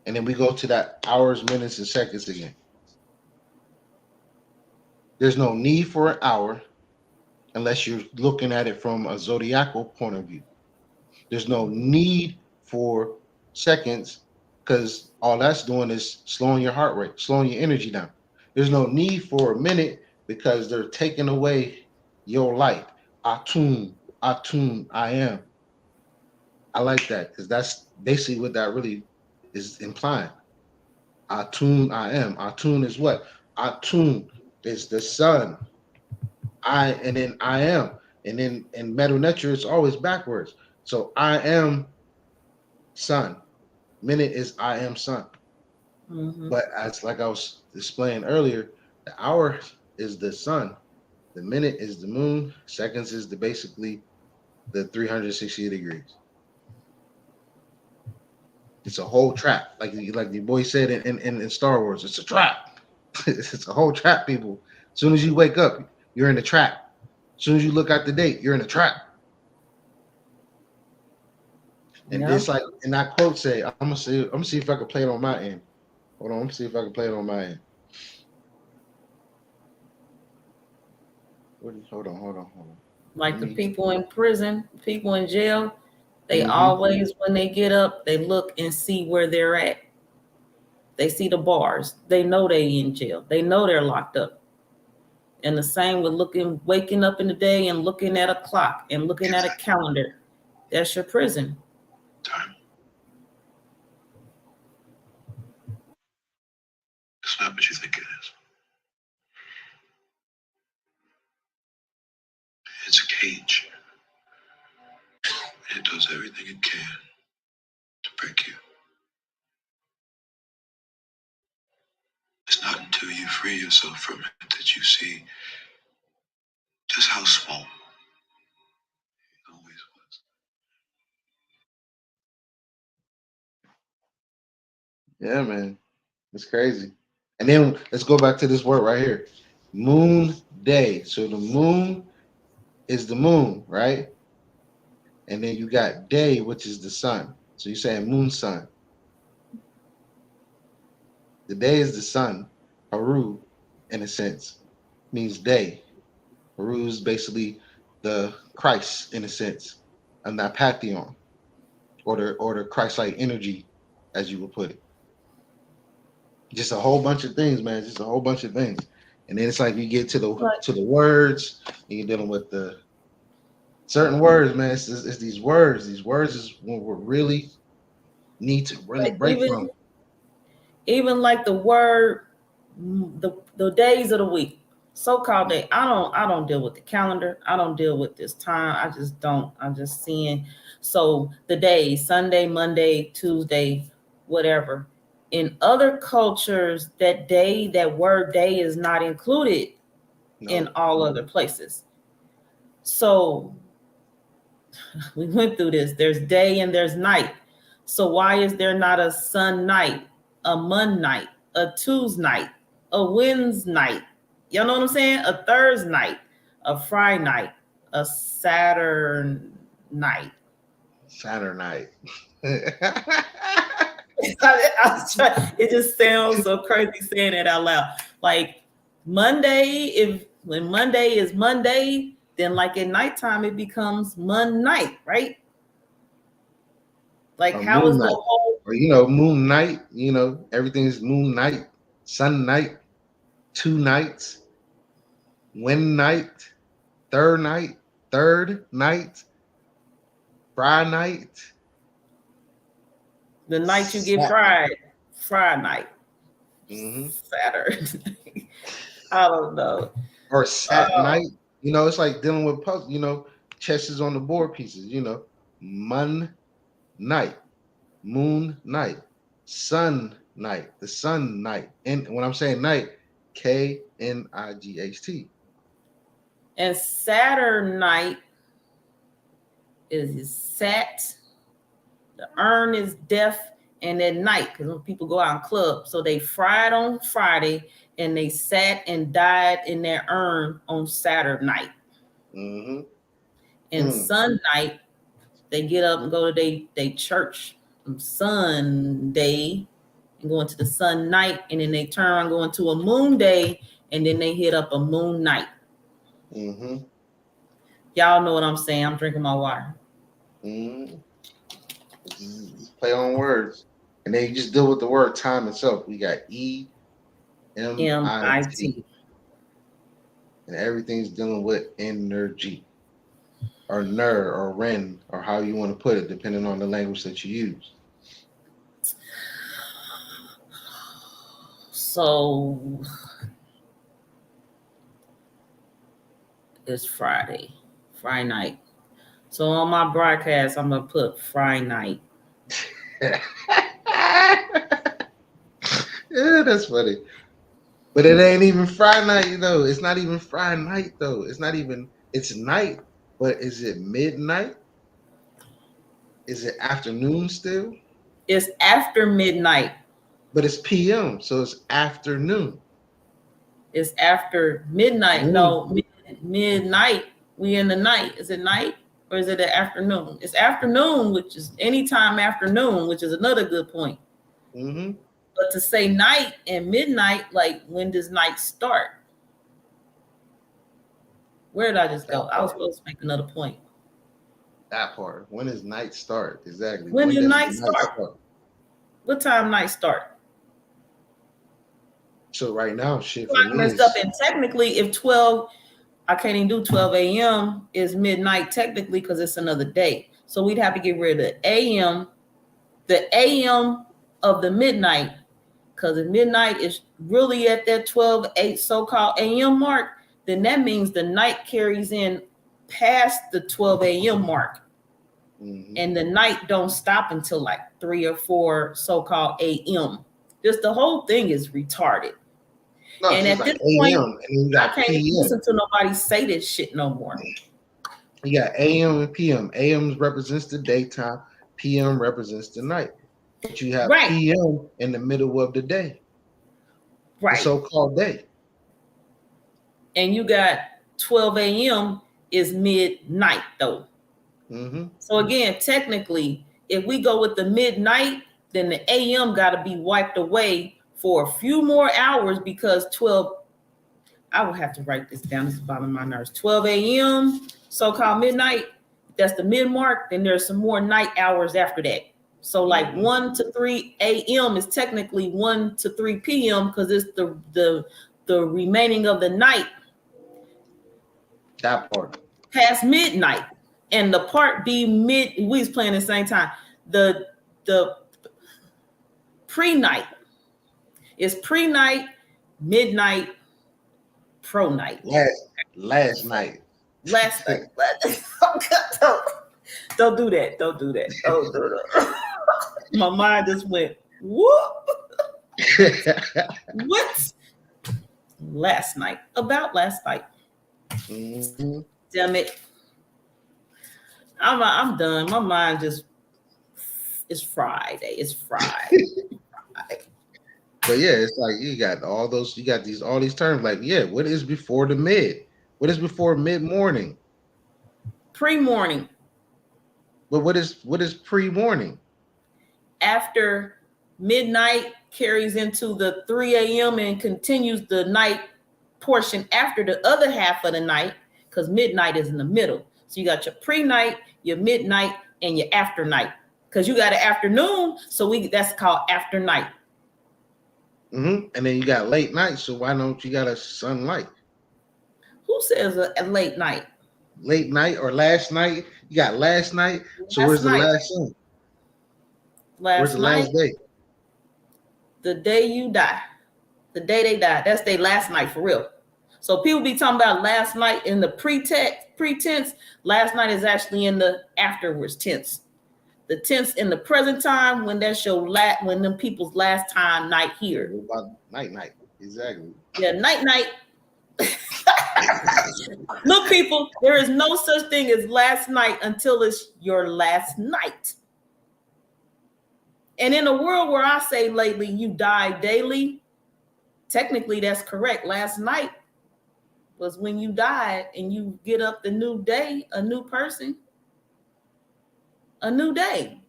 And then we go to that hours, minutes, and seconds again. There's no need for an hour unless you're looking at it from a zodiacal point of view. There's no need for seconds because all that's doing is slowing your heart rate, slowing your energy down. There's no need for a minute because they're taking away your light. Atun, I am. I like that because that's basically what that really is implying. Atun, I am. Atun is what? Atun is the sun. And then I am. And then in Metal Nature, it's always backwards. So I am sun. Minute is I am sun. Mm-hmm. But as like I was displaying earlier, the hour is the sun. The minute is the moon. Seconds is basically the 360 degrees. It's a whole trap. Like the boy said in Star Wars, it's a trap. It's a whole trap, people. As soon as you wake up, you're in a trap. As soon as you look at the date, you're in a trap. And Yeah. this, like, and that quote say, I'm gonna see if I can play it on my end. Hold on, let me see if I can play it on my end. Hold on. Like the people in prison, people in jail, they Mm-hmm. always, when they get up, they look and see where they're at. They see the bars. They know they in jail. They know they're locked up. And the same with waking up in the day and looking at a clock and looking at a calendar. That's your prison. Time. It's not what you think it is. It's a cage. It does everything it can to break you. It's not until you free yourself from it that you see just how small it always was. Yeah, man. It's crazy. And then let's go back to this word right here. Moon day. So the moon is the moon, right? And then you got day, which is the sun. So you're saying moon sun. The day is the sun. Haru, in a sense, means day. Haru is basically the Christ, in a sense, and that pantheon, or the Christ-like energy, as you would put it. Just a whole bunch of things, man. Just a whole bunch of things. And then it's like you get to the words, and you're dealing with the certain words, man. It's these words. These words is what we really need to really break from. Even like the word, the days of the week, so-called day. I don't deal with the calendar. I don't deal with this time. I just don't. I'm just seeing. So the days, Sunday, Monday, Tuesday, whatever. In other cultures, that day, that word day is not included in all other places. So we went through this. There's day and there's night. So why is there not a sun night, a Mon night, a Tuesday night, a Wednesday night? You know what I'm saying? A Thursday night, a Friday night, a Saturn night. Saturday night. It just sounds so crazy saying it out loud. Like Monday, when Monday is Monday, then like at nighttime it becomes Mon night, right? Like or how is moon the night. whole, Or moon night, everything is moon night, sun night, 2 nights, when night, third night, Friday night. the night you get fried, Friday night, Mm-hmm. Saturday. I don't know. Or Sat night. It's like dealing with puzzle, chess is on the board pieces, Mon night, moon night, sun night, the sun night. And when I'm saying night, Knight. And Saturn night is Sat The urn is death, and at night, because when people go out and club, so they fried on Friday, and they sat and died in their urn on Saturday night. Mm-hmm. And Sunday night, they get up and go to their church on Sunday and go into the sun night, and then they turn around, go into a moon day, and then they hit up a moon night. Mm-hmm. Y'all know what I'm saying. I'm drinking my water. Mm-hmm. Play on words. And then you just deal with the word time itself. We got EMIT. And everything's dealing with energy. Or ner or ren, or how you want to put it, depending on the language that you use. So it's Friday night. So on my broadcast, I'm gonna put Friday night. Yeah, that's funny. But it ain't even Friday night, you know. It's not even Friday night though. It's not even. It's night, but is it midnight? Is it afternoon still? It's after midnight. But it's PM, so it's afternoon. It's after midnight. No, midnight. We in the night. Is it night or is it the afternoon? It's afternoon, which is anytime afternoon, which is another good point. Mm-hmm. But to say night and midnight, like when does night start? Where did I just go? I was supposed to make another point. That part. When does night start? Exactly. When does night start? What time night start? So right now, shit. Messed up. And technically, if 12, I can't even do 12 a.m. is midnight technically because it's another day. So we'd have to get rid of the a.m. of the midnight, because if midnight is really at that 12 so-called a.m. mark, then that means the night carries in past the 12 a.m. mark. Mm-hmm. And the night don't stop until like 3 or 4 so-called a.m. Just the whole thing is retarded. No, and at like this point, I can't listen to nobody say this shit no more. You got AM and PM. AM represents the daytime. PM represents the night. But you have PM in the middle of the day. Right. The so-called day. And you got 12 a.m. is midnight though. Mm-hmm. So again, technically, if we go with the midnight, then the AM got to be wiped away for a few more hours, because 12, I will have to write this down. This is bothering my nerves. 12 a.m., so-called midnight, that's the mid-mark. Then there's some more night hours after that. So like 1 to 3 a.m. is technically 1 to 3 p.m. because it's the remaining of the night. That part. Past midnight. And the part B we was playing at the same time. The pre-night. It's pre-night, midnight, pro-night. Last night. Last night. Don't do that. Don't do that. Don't do that. My mind just went, whoop. What? Last night. About last night. Mm-hmm. Damn it. I'm done. My mind just, it's Friday. It's Friday. But yeah, it's like you got all these terms. Like, yeah, what is before the mid? What is before mid-morning? Pre-morning. But what is pre-morning? After midnight carries into the 3 a.m. and continues the night portion after the other half of the night, because midnight is in the middle. So you got your pre-night, your midnight, and your after night. Because you got an afternoon, so that's called after night. Mm-hmm. And then you got late night, so why don't you got a sunlight? Who says a late night? Late night or last night? You got last night, so where's the last sun? Where's the last day? The day you die. The day they die. That's their last night for real. So people be talking about last night in the pretense. Last night is actually in the afterwards tense. The tense in the present time when that's when them people's last time night here. About night. Exactly. Yeah, night. Look, people, there is no such thing as last night until it's your last night. And in a world where I say lately you die daily, technically that's correct. Last night was when you died, and you get up the new day, a new person, a new day.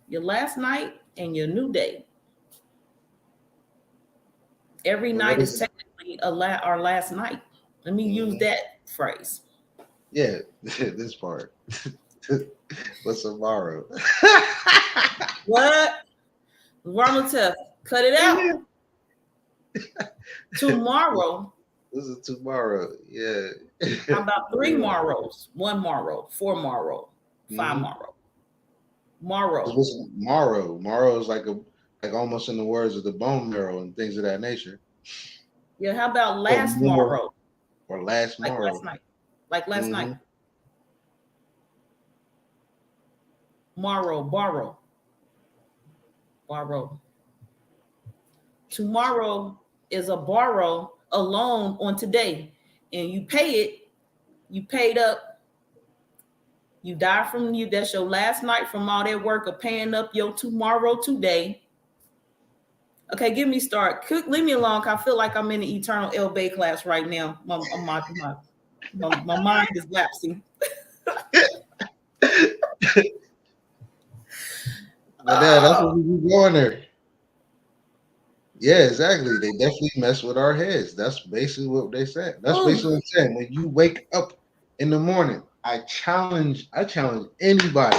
Your last night and your new day. Every night is technically our last night. Let me use that phrase. Yeah, this part. What's tomorrow? What? Ramateff, cut it out. Tomorrow. This is tomorrow. Yeah. How about 3 morrows? 1 morrow, 4 morrow, 5 morrow. Morrow. What's morrow? Morrow is like almost in the words of the bone marrow and things of that nature. Yeah, how about last morrow? Or last morrow. Last night. Like last night. Morrow, borrow. Borrow. Tomorrow is a borrow, a loan on today. And you pay it, you paid up, you die from you. That's your last night from all that work of paying up your tomorrow today. Okay, give me start. Leave me alone. I feel like I'm in the eternal El Bay class right now. My mind is lapsing. But that's what we be going there. Yeah, exactly. They definitely mess with our heads. That's basically what they said. That's basically what I'm saying. When you wake up in the morning, I challenge anybody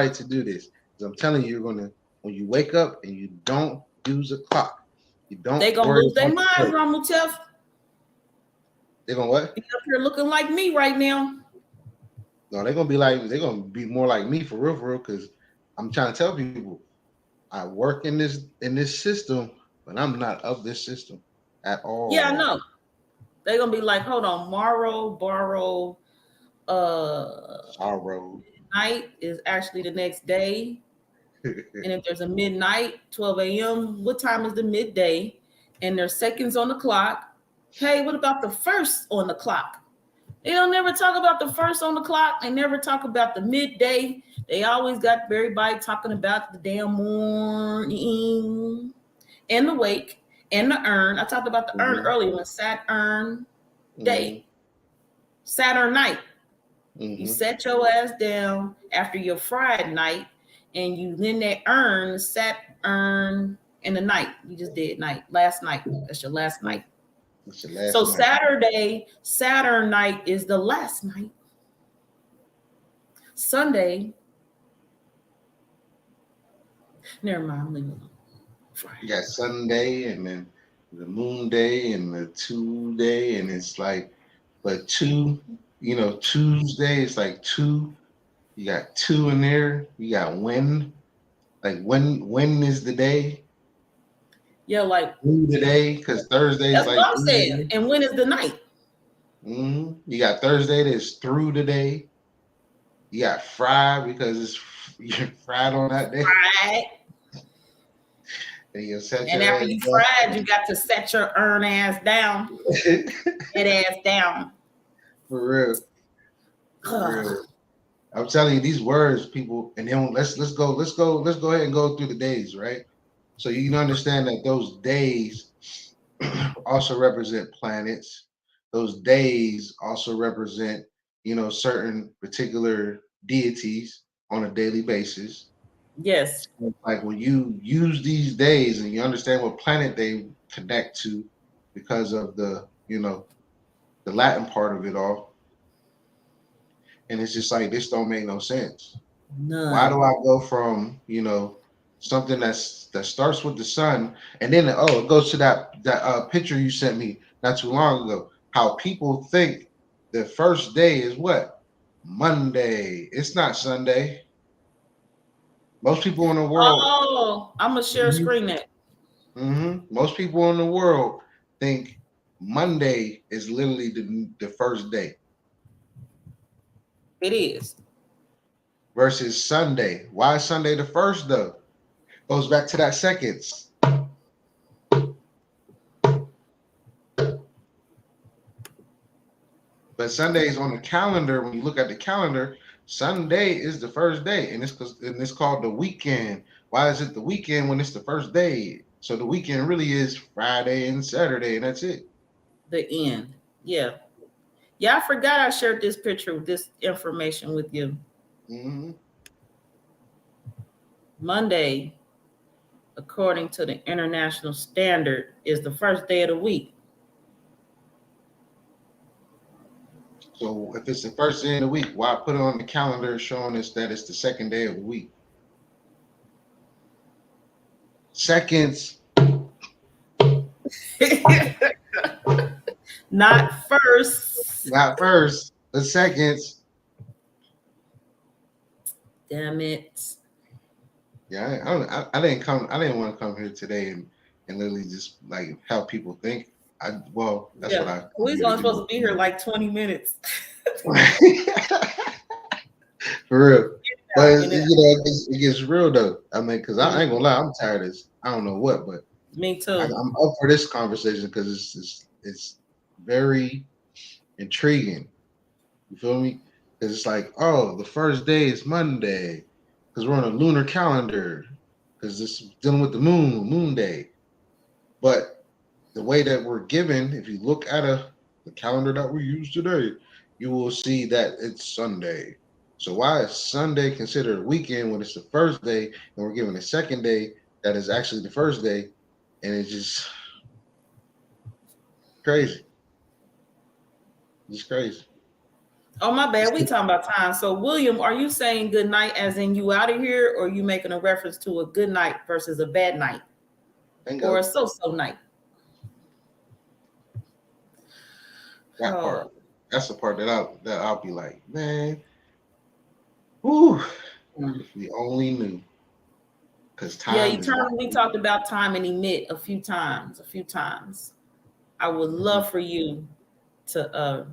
to do this. Because I'm telling you, when you wake up and you don't use a clock, they gonna lose their minds, Ramuteff. They gonna what? You're up here looking like me right now. No, they're gonna be more like me for real, because I'm trying to tell people I work in this system, but I'm not of this system at all. Yeah, I know. They're gonna be like, hold on, borrow, sorrow. Night is actually the next day. And if there's a midnight, 12 a.m., what time is the midday? And there's seconds on the clock. Hey, what about the first on the clock? They don't never talk about the first on the clock. They never talk about the midday. They always got everybody talking about the damn morning and the wake and the urn. I talked about the urn earlier when Saturn day, Saturn night. You set your ass down after your Friday night, and you in that urn, Saturn in the night. You just did last night. That's your last night. So night. Saturn night is the last night. Sunday. Never mind. Leave it alone. You got Sunday and then the moon day and the 2 day, and it's like, but 2, Tuesday is like 2. You got 2 in there. You got when, like when is the day? Yeah, like the day, because Thursday is like. That's what I'm saying. And when is the night? You got Thursday that's through the day. You got Friday because you're fried on that day. Fried. And after you fried, you got to set your urn ass down. Head ass down. For real. I'm telling you, these words, people, and then let's go ahead and go through the days, right? So you can understand that those days also represent planets. Those days also represent, certain particular deities on a daily basis. Yes. Like when you use these days and you understand what planet they connect to because of the Latin part of it all. And it's just like, this don't make no sense. None. Why do I go from, something that starts with the sun, and then it goes to that picture you sent me not too long ago, how people think the first day is what? Monday. It's not Sunday. Most people in the world. Oh, I'm gonna share a screen that. Most people in the world think Monday is literally the first day. It is. Versus Sunday. Why is Sunday the first though? Goes back to that seconds. But Sunday is on the calendar. When you look at the calendar, Sunday is the first day, and it's called the weekend. Why is it the weekend when it's the first day? So the weekend really is Friday and Saturday, and that's it. The end. Yeah. Yeah, I forgot I shared this picture, this information with you. Mm-hmm. Monday, according to the international standard, is the first day of the week. So if it's the first day of the week, why put it on the calendar showing us that it's the second day of the week? Seconds. Not first. Not first, but seconds. Damn it. Yeah, I didn't come. I didn't want to come here today and literally just like help people think. That's what I. We're only supposed to be here like 20 minutes. For real. But it gets real though. I mean, because I ain't gonna lie, I'm tired of this. I don't know what, but me too. I'm up for this conversation because it's very intriguing. You feel me? Because it's like, oh, the first day is Monday because we're on a lunar calendar because this is dealing with the moon day. But the way that we're given, if you look at the calendar that we use today, you will see that it's Sunday. So why is Sunday considered a weekend when it's the first day and we're given a second day that is actually the first day? And it's just crazy. It's crazy. Oh, my bad. We talking about time. So, William, are you saying good night as in you out of here, or are you making a reference to a good night versus a bad night? Bingo. Or a so-so night? That part. That's the part that I'll be like, man, whoo, if we only knew. Because time. Yeah, eternally, we talked about time and emit a few times. I would love for you to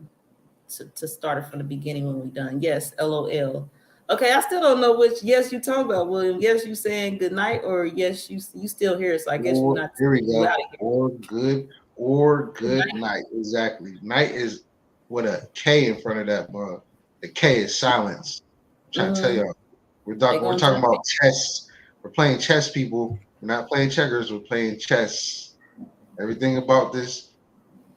start it from the beginning when we're done. Yes, LOL. Okay, I still don't know which yes you talking about, William. Yes, you saying good night, or yes, you still here. So I guess you're not. Here we go. Or good night. Exactly. Night is with a K in front of that, bro. The K is silence. I'm trying to tell y'all. We're talking about chess. We're playing chess, people. We're not playing checkers. We're playing chess. Everything about this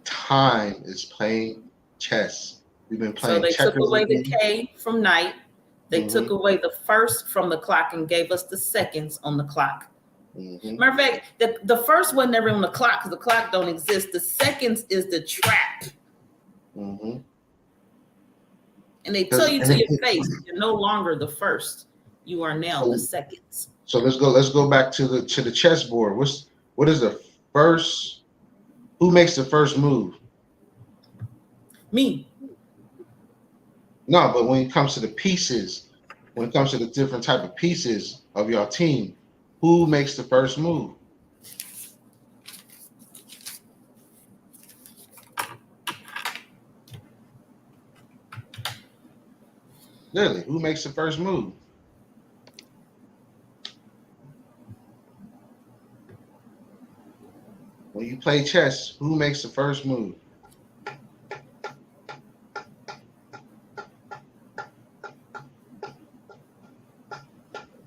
time is playing chess. We've been playing checkers. So they took away the K from night. They took away the first from the clock and gave us the seconds on the clock. Matter of fact, the first one never on the clock because the clock don't exist. The seconds is the trap. And they tell you to your face, you're no longer the first. You are now the seconds. So let's go back to the chessboard. What is the first? Who makes the first move? Me. No, but when it comes to the pieces, when it comes to the different type of pieces of your team, who makes the first move? Literally, who makes the first move? When you play chess, who makes the first move?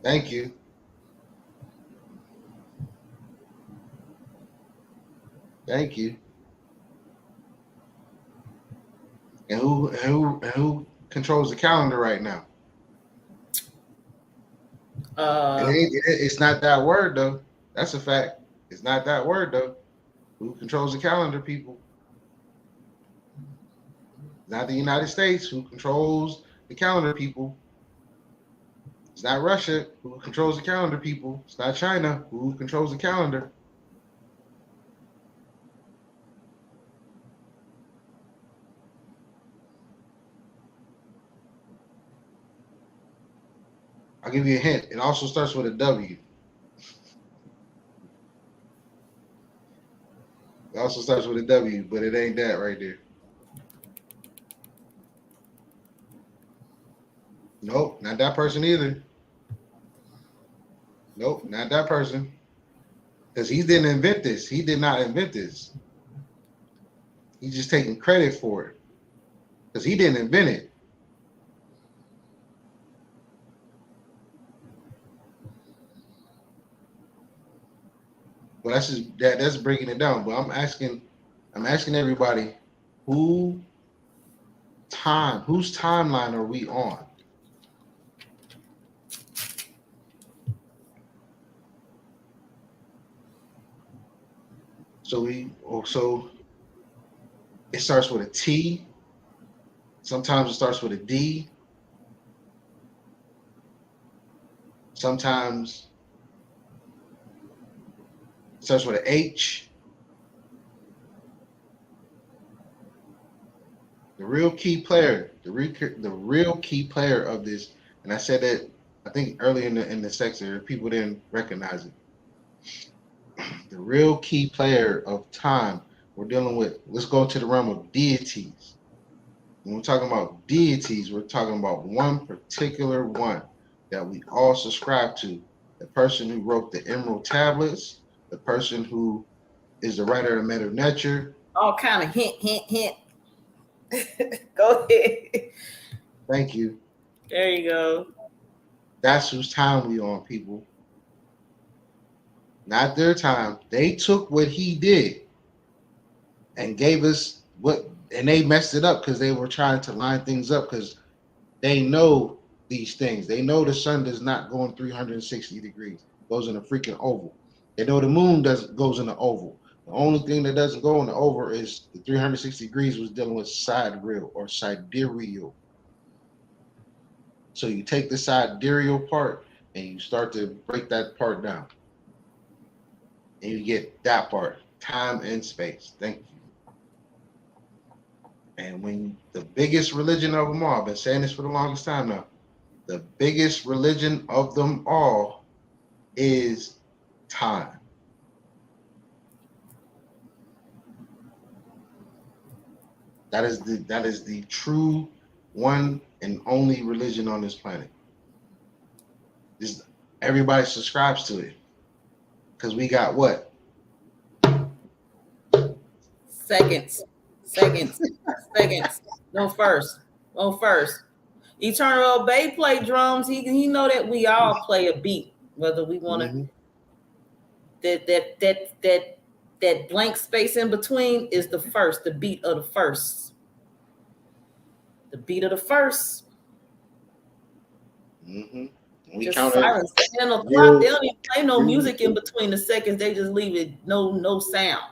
Thank you. Thank you. And who controls the calendar right now? It's not that word though. That's a fact. It's not that word though. Who controls the calendar, people? Not the United States. Who controls the calendar, people? It's not Russia. Who controls the calendar, people? It's not China. Who controls the calendar? I'll give you a hint. It also starts with a W. It also starts with a W, but it ain't that right there. Nope, not that person either. Nope, not that person. Because he didn't invent this. He did not invent this. He's just taking credit for it. Because he didn't invent it. But that's bringing it down. But I'm asking everybody, whose timeline are we on? So it starts with a T. Sometimes it starts with a D. Sometimes it starts with an H. The real key player of this, and I said that I think earlier in the section, people didn't recognize it. The real key player of time we're dealing with. Let's go to the realm of deities. When we're talking about deities, we're talking about one particular one that we all subscribe to. The person who wrote the Emerald Tablets, the person who is the writer of Meta Nature. All kind of hint. Go ahead. Thank you. There you go. That's whose time we on, people. Not their time. They took what he did and gave us and they messed it up because they were trying to line things up because they know these things. They know the sun does not go in 360 degrees. It goes in a freaking oval. They know the moon goes in an oval. The only thing that doesn't go in the oval is the 360 degrees was dealing with sidereal or sidereal. So you take the sidereal part and you start to break that part down. And you get that part, time and space. Thank you. And when the biggest religion of them all, I've been saying this for the longest time now, the biggest religion of them all is time. That is the true one and only religion on this planet. Everybody subscribes to it. Because we got what? Seconds. No first. Eternal Bay play drums. He know that we all play a beat, whether we want to. That blank space in between is the first, the beat of the first. The beat of the first. Mm-hmm. Just silence. 10 o'clock. They don't even play no music in between the seconds. They just leave it no sound.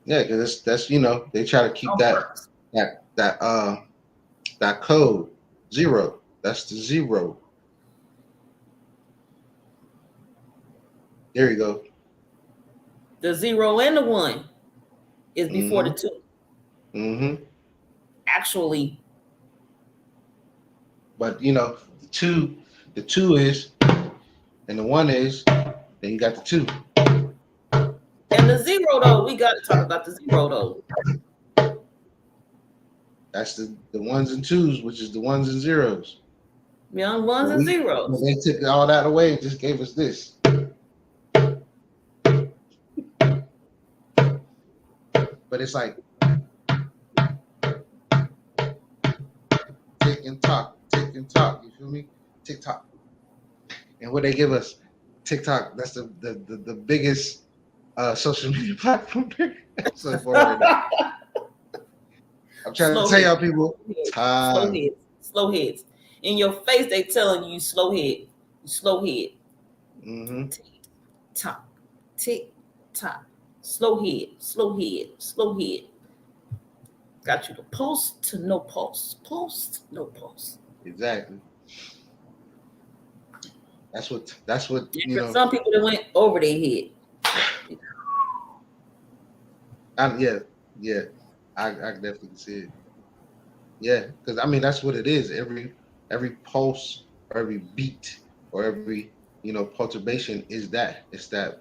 Yeah, because that's they try to keep that code 0. That's the 0. There you go. The 0 and the 1 is before the 2. Mm-hmm. Actually. But the 2 is, and the 1 is, then you got the 2. And the 0 though, we got to talk about the 0 though. That's the 1s and 2s, which is the 1s and 0s. Young 1s and 0s. They took all that away and just gave us this. But it's like tick and talk. You feel me? TikTok. And what they give us, TikTok. That's the biggest social media platform. So I'm trying to tell y'all people, time. Slow heads. In your face, they telling you slow head. Mm-hmm. Tick tock. Slow head. Got you to post to no pulse. Post, no pulse. Exactly. That's what Some people that went over their head. Yeah. I definitely see it. Yeah, because that's what it is. Every pulse or every beat or every perturbation is that. It's that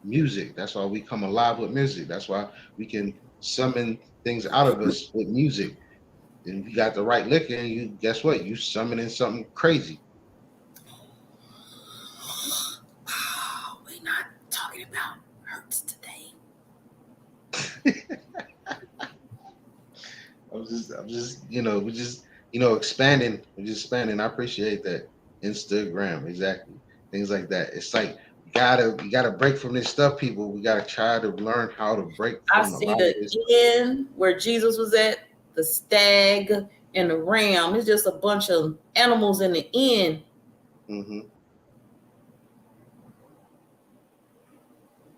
music. That's why we come alive with music. That's why we can summon things out of us with music. And if you got the right liquor, and you guess what? You summoning something crazy. We're not talking about hurts today. I'm just we're just expanding. We're just expanding. I appreciate that. Instagram, exactly. Things like that. It's like gotta break from this stuff, people. We gotta try to learn how to break I from a see lot of this. the inn where Jesus was at, the stag and the ram. It's just a bunch of animals in the inn. Mm-hmm.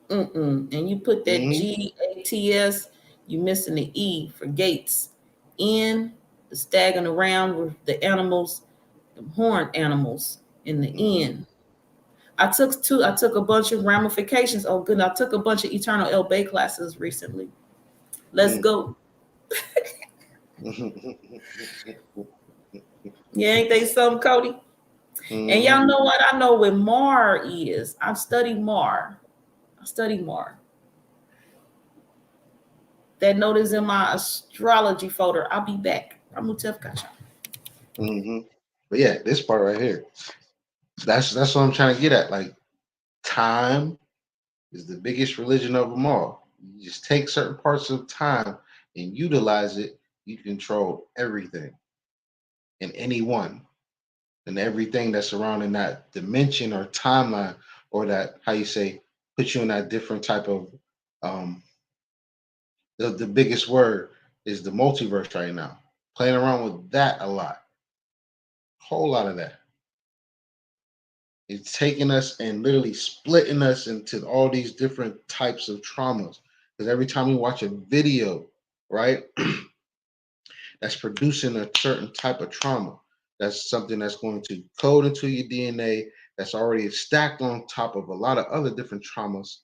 And you put that GATS, you missing the E for Gates. In the stag and the ram with the animals, the horned animals in the inn. I took a bunch of ramifications. Oh, goodness. I took a bunch of Eternal El Bay classes recently. Let's go. Yeah, ain't they something, Cody? And y'all know what I know what Mar is. I study Mar. That note is in my astrology folder. I'll be back. Ramutef Kasha. But yeah, this part right here. That's what I'm trying to get at. Like, time is the biggest religion of them all. You just take certain parts of time and utilize it. You control everything and anyone and everything that's surrounding that dimension or timeline, or that, how you say, put you in that different type of the biggest word is the multiverse right now. Playing around with that a lot. Whole lot of that. It's taking us and literally splitting us into all these different types of traumas. Because every time we watch a video, right, that's producing a certain type of trauma, that's something that's going to code into your DNA, that's already stacked on top of a lot of other different traumas.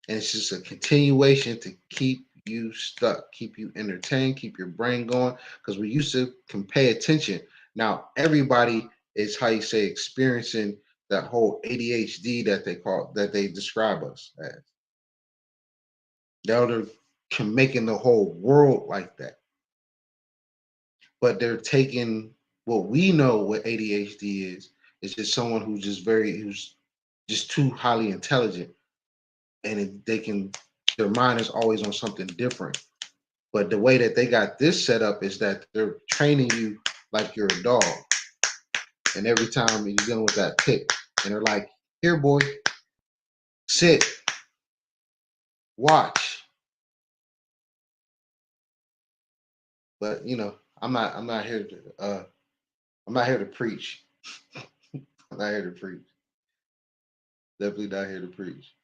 And it's just a continuation to keep you stuck, keep you entertained, keep your brain going. Because we used to can pay attention. Now everybody is, how you say, experiencing that whole ADHD that they describe us as. They're making the whole world like that. But they're taking what we know what ADHD is just someone who's just too highly intelligent, and their mind is always on something different. But the way that they got this set up is that they're training you like you're a dog. And every time you're dealing with that tick, and they're like, here, boy, sit, watch. But I'm not here to preach. I'm not here to preach. Definitely not here to preach.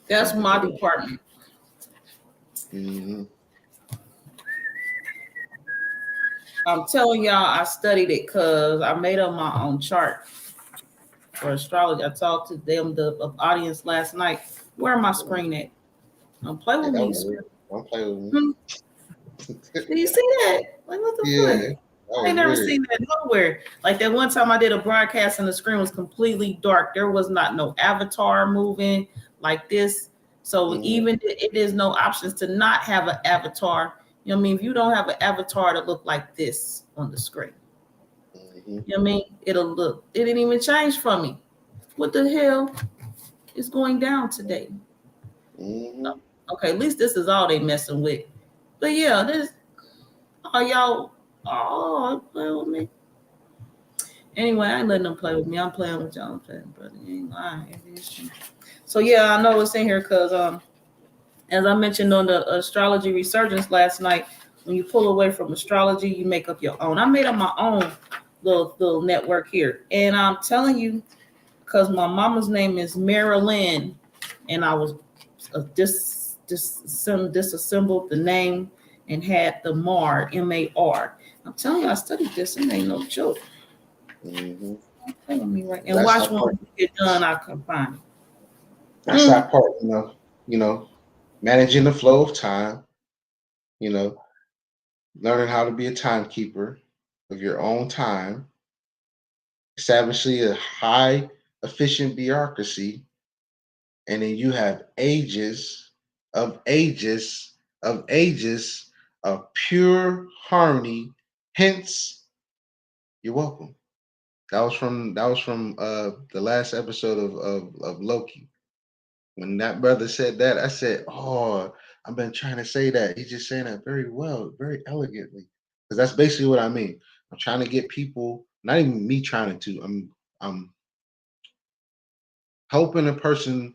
That's my department. I'm telling y'all, I studied it because I made up my own chart for astrology. I talked to them, the audience, last night. Where am I screen at? Don't play with me. Don't play with me. Do you see that? Like, what the fuck? I ain't never seen that nowhere. Like that one time I did a broadcast and the screen was completely dark. There was not no avatar moving like this. So even it is no options to not have an avatar. You know what I mean? If you don't have an avatar to look like this on the screen, you know what I mean? It didn't even change for me. What the hell is going down today? Okay, at least this is all they messing with. But yeah, y'all play with me. Anyway, I ain't letting them play with me. I'm playing with y'all. I'm playing, brother. You ain't lying. So yeah, I know it's in here because as I mentioned on the astrology resurgence last night, when you pull away from astrology, you make up your own. I made up my own little network here, and I'm telling you, because my mama's name is Marilyn, and I was disassembled the name and had the Mar, M-A-R. I'm telling you, I studied this, and ain't no joke. Don't play with me right now. And watch when we get done, I can find it. That's that part, managing the flow of time, learning how to be a timekeeper of your own time, establishing a high efficient bureaucracy, and then you have ages of pure harmony. Hence, you're welcome. That was from the last episode of Loki. When that brother said that, I said, "Oh, I've been trying to say that." He's just saying that very well, very elegantly, because that's basically what I mean. I'm trying to get people not even me trying to, I'm helping a person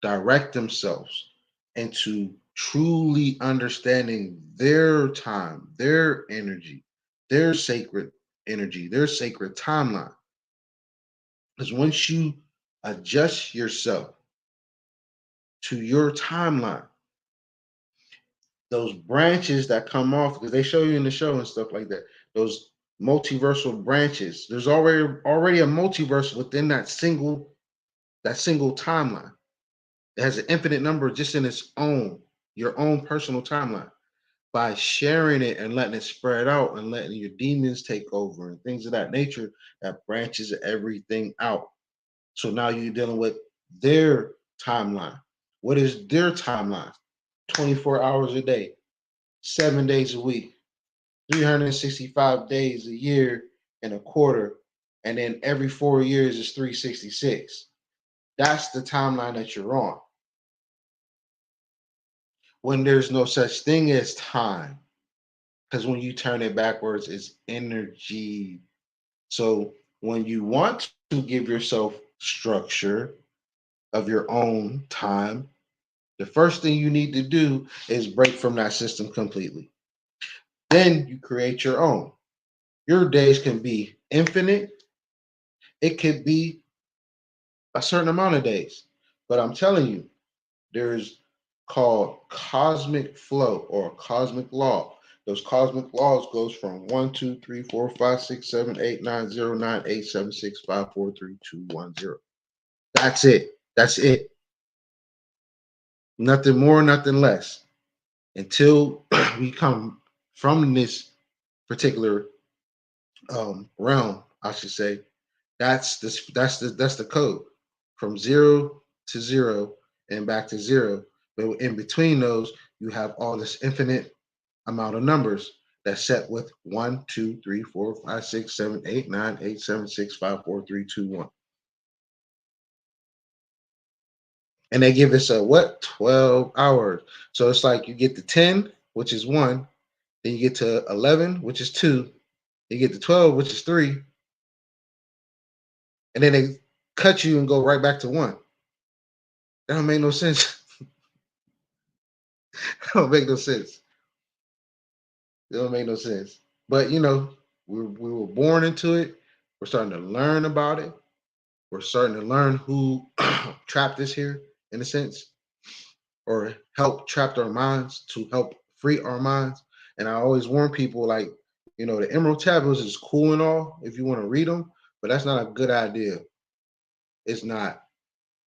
direct themselves into truly understanding their time, their energy, their sacred energy, their sacred timeline. Because once you adjust yourself to your timeline, those branches that come off, because they show you in the show and stuff like that, those multiversal branches, there's already a multiverse within that single timeline. It has an infinite number just in its own, your own personal timeline. By sharing it and letting it spread out and letting your demons take over and things of that nature, that branches everything out. So now you're dealing with their timeline. What is their timeline? 24 hours a day, 7 days a week, 365 days a year and a quarter. And then every 4 years is 366. That's the timeline that you're on. When there's no such thing as time, because when you turn it backwards, it's energy. So when you want to give yourself structure of your own time, the first thing you need to do is break from that system completely. Then you create your own. Your days can be infinite. It could be a certain amount of days. But I'm telling you, there's called cosmic flow or cosmic law. Those cosmic laws goes from 1, 2, 3, 4, 5, 6, 7, 8, 9, 0, 9, 8, 7, 6, 5, 4, 3, 2, 1, 0. That's it. That's it. Nothing more, nothing less. Until we come from this particular realm, I should say, that's the code from 0 to 0 and back to 0. But in between those, you have all this infinite amount of numbers that's set with 1, 2, 3, 4, 5, 6, 7, 8, 9, 8, 7, 6, 5, 4, 3, 2, 1. And they give us a what? 12 hours. So it's like you get to 10, which is 1, then you get to 11, which is 2, you get to 12, which is 3, and then they cut you and go right back to 1. That don't make no sense. That don't make no sense. It don't make no sense. But you know, we were born into it. We're starting to learn about it. We're starting to learn who trapped us here, in a sense, or help trapped our minds to help free our minds. And I always warn people, like, you know, the Emerald Tablets is cool and all if you want to read them, but that's not a good idea. It's not.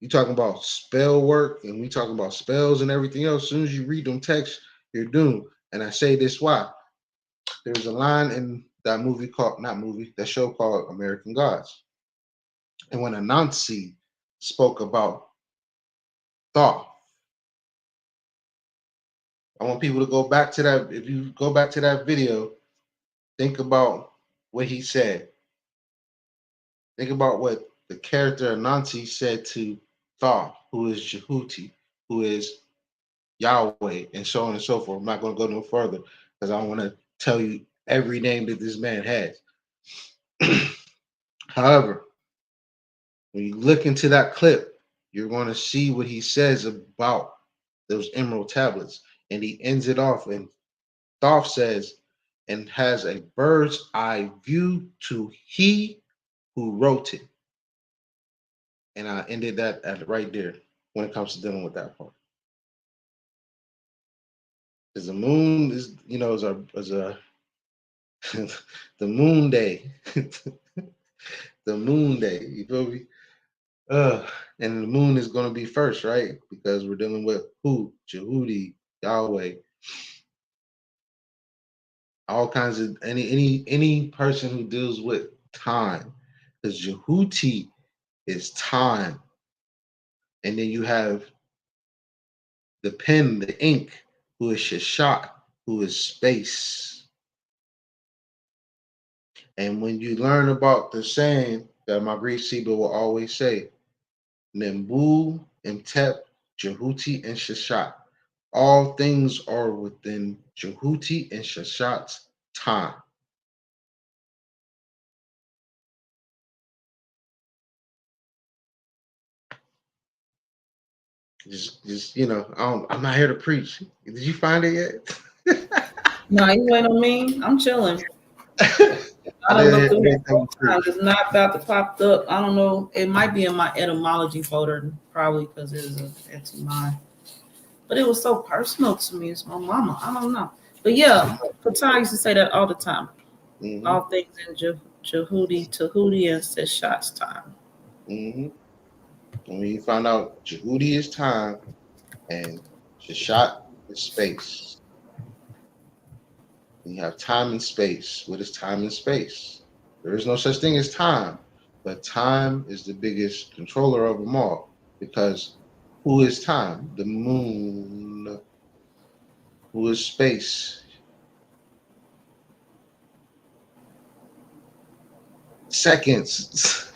You talking about spell work, and we talking about spells and everything else. As soon as you read them texts, you're doomed. And I say this why. There's a line in that movie called, not movie, that show called American Gods. And when Anansi spoke about thought, I want people to go back to that. If you go back to that video, think about what he said. Think about what the character Anansi said to Thoth, who is Jehuti, who is Yahweh, and so on and so forth. I'm not going to go no further because I want to tell you every name that this man has. However, when you look into that clip, you're going to see what he says about those emerald tablets. And he ends it off, and Thoth says, and has a bird's eye view to he who wrote it. And I ended that at right there when it comes to dealing with that part. Because the moon is, you know, is a the moon day. The moon day. You feel me? And the moon is going to be first, right? Because we're dealing with who? Jehudi, Yahweh, all kinds of any person who deals with time. Because Jehuti is time. And then you have the pen, the ink, who is Shashat, who is space. And when you learn about the saying that my Greek Seba will always say, Nembu, Imtep, Jehuti, and Shashat. All things are within Jehuti and Shashat's time. Just I'm not here to preach. Did you find it yet? No, you wait on me. I'm chilling. I I done looked through here didn't think you 4 times. preached. It's not about to pop up. I don't know. It might be in my etymology folder, probably because it is an etymology. But it was so personal to me. It's my mama. I don't know. But yeah, Patai used to say that all the time. Mm-hmm. All things in Jehudi, Tahuti, and Seshat's time. Mm-hmm. And when you find out Jehudi is time and Shashat is space. You have time and space. What is time and space? There is no such thing as time, but time is the biggest controller of them all because who is time? The moon. Who is space? Seconds.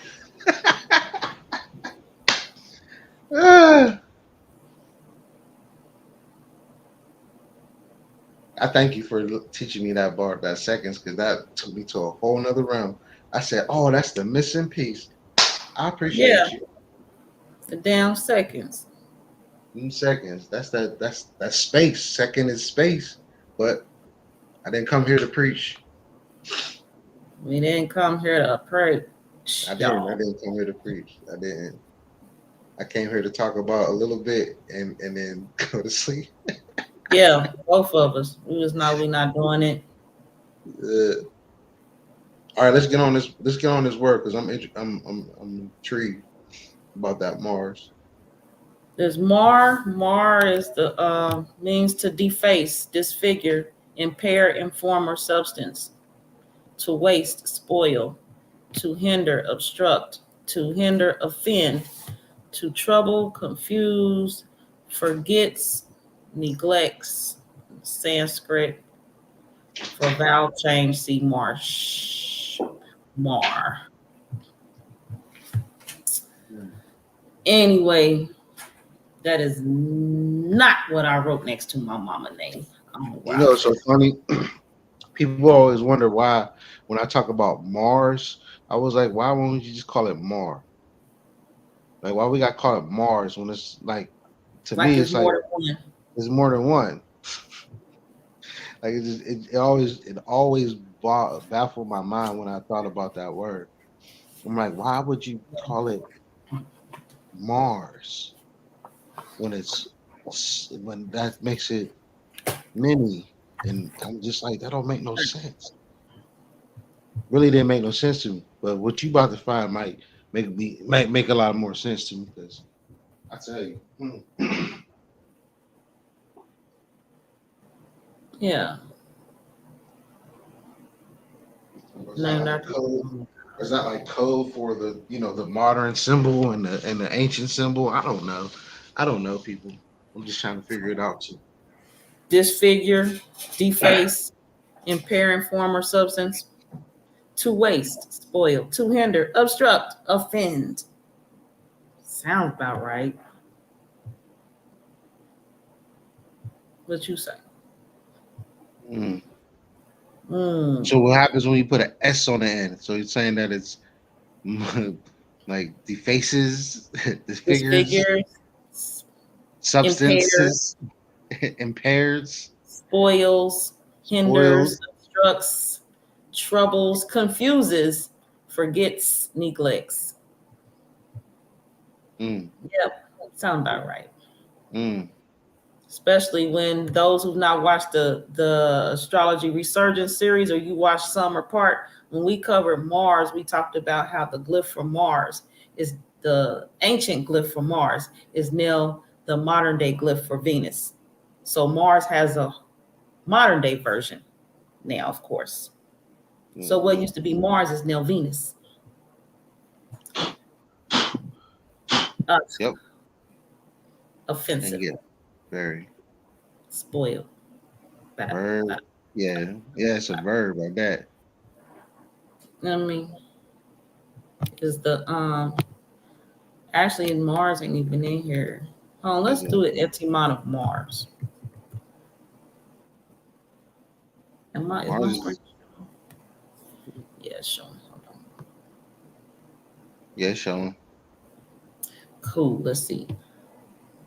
Ah. I thank you for teaching me that bar, that seconds, because that took me to a whole nother realm. I said, "Oh, that's the missing piece." I Yeah, appreciate you. the damn seconds. Seconds. That's space. Second is space. But I didn't come here to preach. We didn't come here to pray, I y'all. didn't come here to preach. I didn't. I came here to talk about a little bit and then go to sleep. Yeah, both of us. We not doing it. All right, let's get on this. Let's get on this work because I'm intrigued about that Mars. There's mar. Mar is the means to deface, disfigure, impair, inform, or substance. To waste, spoil. To hinder, obstruct. To hinder, offend. To trouble, confuse, forgets, neglects. Sanskrit for vowel change. See marsh. Mar. Anyway, that is not what I wrote next to my mama name. I don't know where You I know, it's put so it. funny. People always wonder why when I talk about Mars, I was like, why won't you just call it Mar? Like, why we got to call it Mars when it's like, to Like me, it's it's like more than one. it's more than one. Like it always baffled my mind when I thought about that word. I'm like, why would you call it Mars when when that makes it many? And I'm just like, that don't make no sense. Really didn't make no sense to me. But what you about to find might make a lot more sense to me because I tell you, Yeah. was that Named like a after. code? Is that like code for the modern symbol and the ancient symbol? I don't know. I don't know, people. I'm just trying to figure it out too. Disfigure, deface, impair, inform, or substance. To waste, spoil, to hinder, obstruct, offend. Sounds about right. What you say? Mm. Mm. So what happens when you put an S on the end? So you're saying that it's like defaces, disfigures, Disfigure, impairs, substances, impairs, spoils, hinders, spoils. obstructs, troubles, confuses, forgets, neglects. Mm, Yep, sound about right. mm. Especially when those who've not watched the astrology resurgence series, or you watch some or part, when we covered Mars, we talked about how the glyph for Mars is the ancient glyph for Mars is now the modern day glyph for Venus. So Mars has a modern day version now, of course. So what Mm-hmm. used to be Mars is now Venus. Uh, Yep. And offensive, yeah, very spoiled, bad. verb. Yeah, yeah, it's a verb like that. I mean, is the actually Mars ain't even in here. Oh, let's Is it? do it etymon of Mars. Is my Mars screen? is Yeah, it's showing. Hold on. yeah, showing. Cool. Let's see.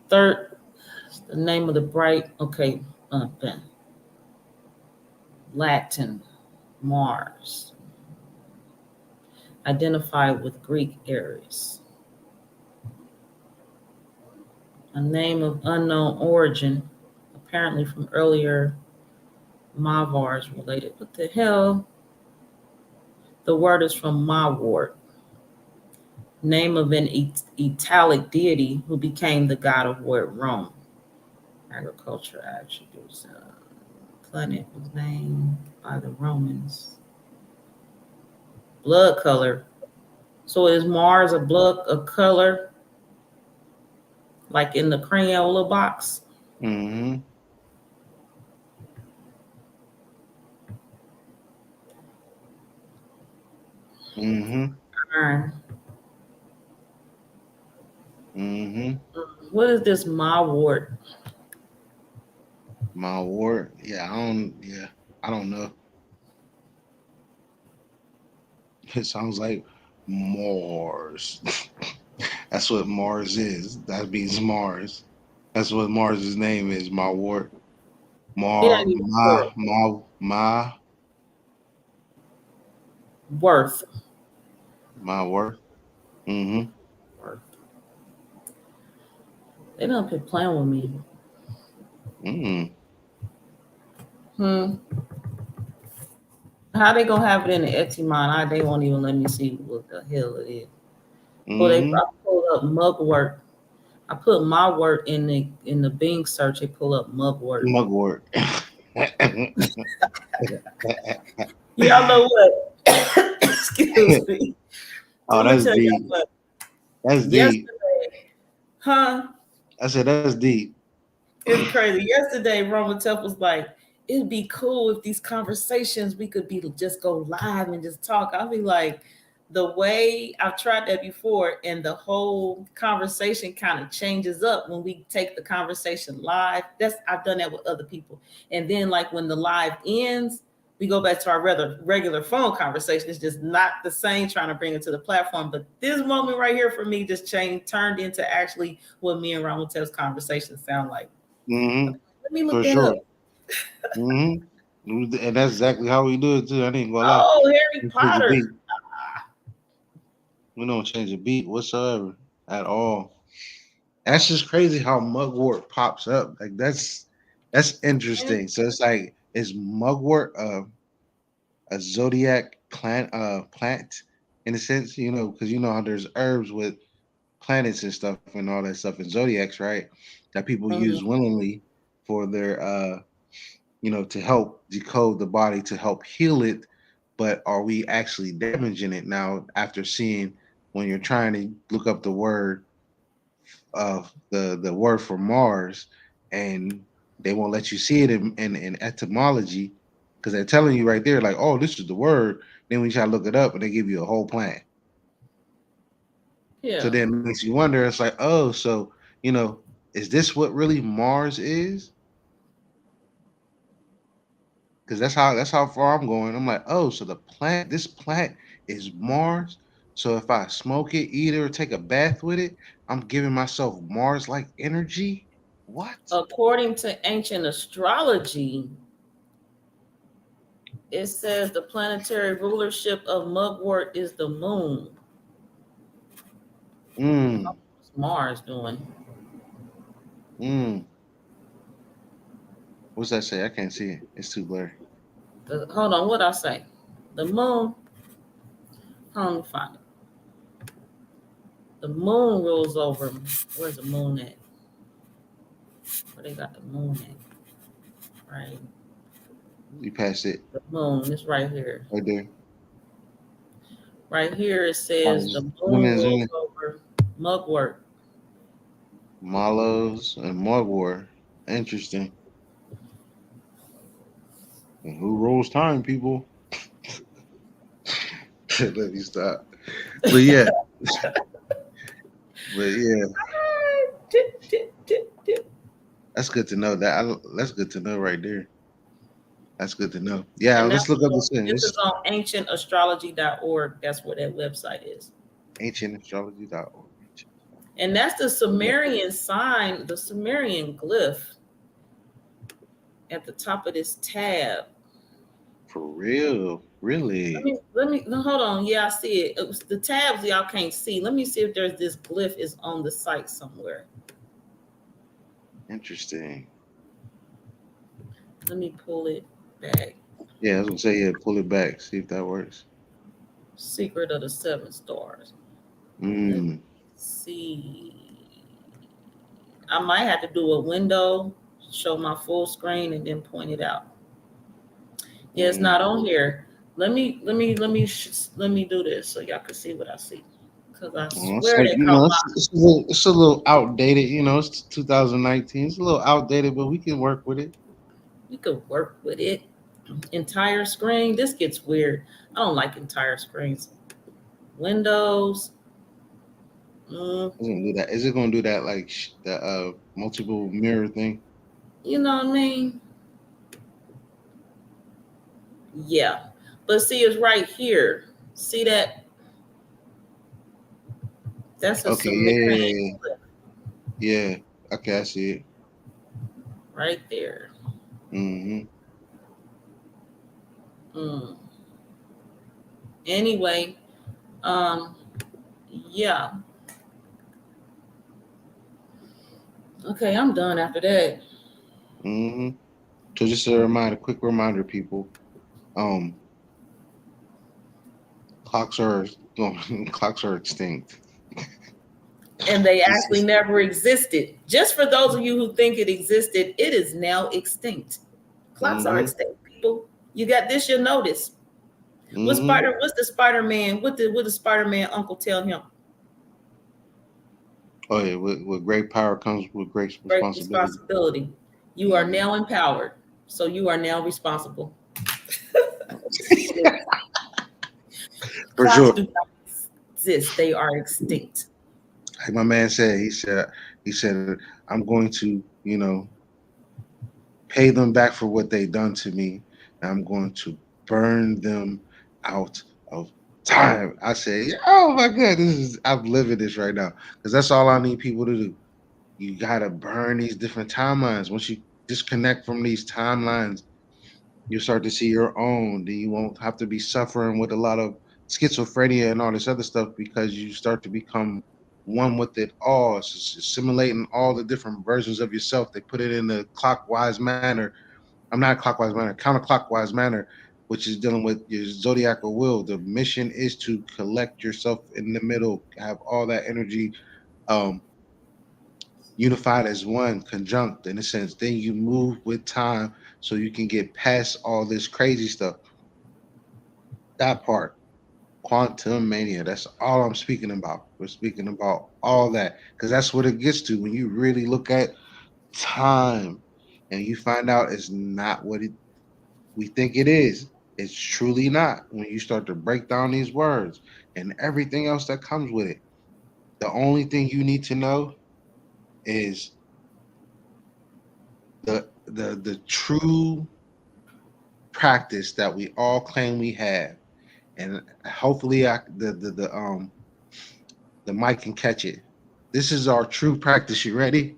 Third, the name of the bright, okay, then Latin, Mars, identified with Greek Aries. A name of unknown origin, apparently from earlier Mavars related. What the hell? The word is from Mawart, name of an Italic deity who became the god of war at Rome. Agriculture attributes. Planet was named by the Romans. Blood color. So is Mars a color like in the Crayola box? Mm-hmm. Mm-hmm. Iron. Mm-hmm. What is this Mawart? My ward. I don't know. It sounds like Mars. That's what Mars is. That means Mars. That's what Mars's name is, my ward. It ain't even plural. Worth. My word. Mm-hmm. Worth. They don't be playing with me. Mm. How they gonna have it in the Etymon? They won't even let me see what the hell it is. Well, they Mm-hmm. pulled up mugwort. I put my word in the Bing search. They pull up mugwort. Mugwort. Y'all know what? Excuse me. Oh, Let me that's tell y'all deep. what. That's deep. Yesterday, I said that's deep. it's crazy. Yesterday, Roman Tuff was like, "It'd be cool if these conversations we could be just go live and just talk." I'll be like, the way I've tried that before, and the whole conversation kind of changes up when we take the conversation live. I've done that with other people, and then like when the live ends, we go back to our regular phone conversation. It's just not the same trying to bring it to the platform. But this moment right here for me just turned into actually what me and Ramontel's conversations sound like. Mm-hmm. Let me look For that sure. up. Mm-hmm. And that's exactly how we do it too. I ain't gonna lie. Oh, Harry We change the Potter. beat. We don't change the beat whatsoever at all. That's just crazy how mugwort pops up. Like that's interesting. So it's like is mugwort a zodiac plant in a sense, because you know how there's herbs with planets and stuff and all that stuff in zodiacs, right? That people use willingly for their to help decode the body to help heal it. But are we actually damaging it now after seeing when you're trying to look up the word of the word for Mars and they won't let you see it in etymology because they're telling you right there, like, oh, this is the word. Then when you try to look it up and they give you a whole plan. Yeah. So then it makes you wonder, it's like, oh, so, is this what really Mars is? Because that's how far I'm going. I'm like, oh, so this plant is Mars. So if I smoke it, eat it, or take a bath with it, I'm giving myself Mars-like energy. What? According to ancient astrology, it says the planetary rulership of mugwort is the moon. What's Mars doing? What's that say? I can't see it. It's too blurry. Hold on, what I say? The moon. Hold on, find it. The moon rules over. Where's the moon at? Where they got the moon at? Right. You passed it. The moon is right here. Right there. Right here it says the moon rules over mugwort. Malos and mugwort. Interesting. And who rules time, people? Let me stop. But yeah. That's good to know. That's good to know right there. That's good to know. Yeah, And let's look up this thing. This is on ancientastrology.org. That's where that website is. Ancientastrology.org. And that's the Sumerian sign, the Sumerian glyph at the top of this tab. For real? Really? Let me hold on. Yeah, I see it. It was the tabs y'all can't see. Let me see if there's this glyph is on the site somewhere. Interesting. Let me pull it back. Yeah, I was gonna say, yeah, pull it back, see if that works. Secret of the 7 stars. Mm. See, I might have to do a window, show my full screen, and then point it out. Yeah, it's not on here. Let me do this so y'all can see what I see. Because I swear Like, it's a little outdated. You know, it's 2019. It's a little outdated, but we can work with it. We could work with it. Entire screen. This gets weird. I don't like entire screens. Windows. It's gonna do that. Is it gonna do that like the multiple mirror thing? You know what I mean? Yeah. But see, it's right here. See that? That's a okay. Yeah. Okay, I see it. Right there. Anyway, yeah. Okay, I'm done after that. So just a quick reminder, people. Clocks are extinct. And they actually never existed. Just for those of you who think it existed, it is now extinct. Clocks are extinct, people. You got this, you'll notice. What's the Spider-Man? What did the Spider-Man uncle tell him? Oh yeah, with great power comes with great responsibility. You are now empowered, so you are now responsible. For sure. Do not exist. They are extinct. Like my man said, he said, I'm going to, pay them back for what they done to me. And I'm going to burn them out of time. I say, oh my God, I'm living this right now. Because that's all I need people to do. You gotta burn these different timelines. Once you disconnect from these timelines, you start to see your own. Then you won't have to be suffering with a lot of schizophrenia and all this other stuff because you start to become one with it all. It's just assimilating all the different versions of yourself. They put it in the clockwise manner. I'm not clockwise manner, counterclockwise manner, which is dealing with your zodiacal will. The mission is to collect yourself in the middle, have all that energy unified as one, conjunct in a sense. Then you move with time so you can get past all this crazy stuff. That part, quantum mania, that's all I'm speaking about. We're speaking about all that because that's what it gets to when you really look at time and you find out it's not what we think it is. It's truly not when you start to break down these words and everything else that comes with it. The only thing you need to know is the true practice that we all claim we have, and hopefully the mic can catch it. This is our true practice. You ready?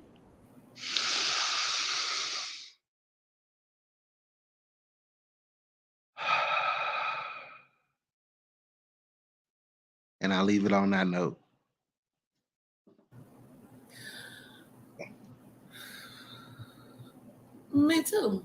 And I'll leave it on that note. Me too.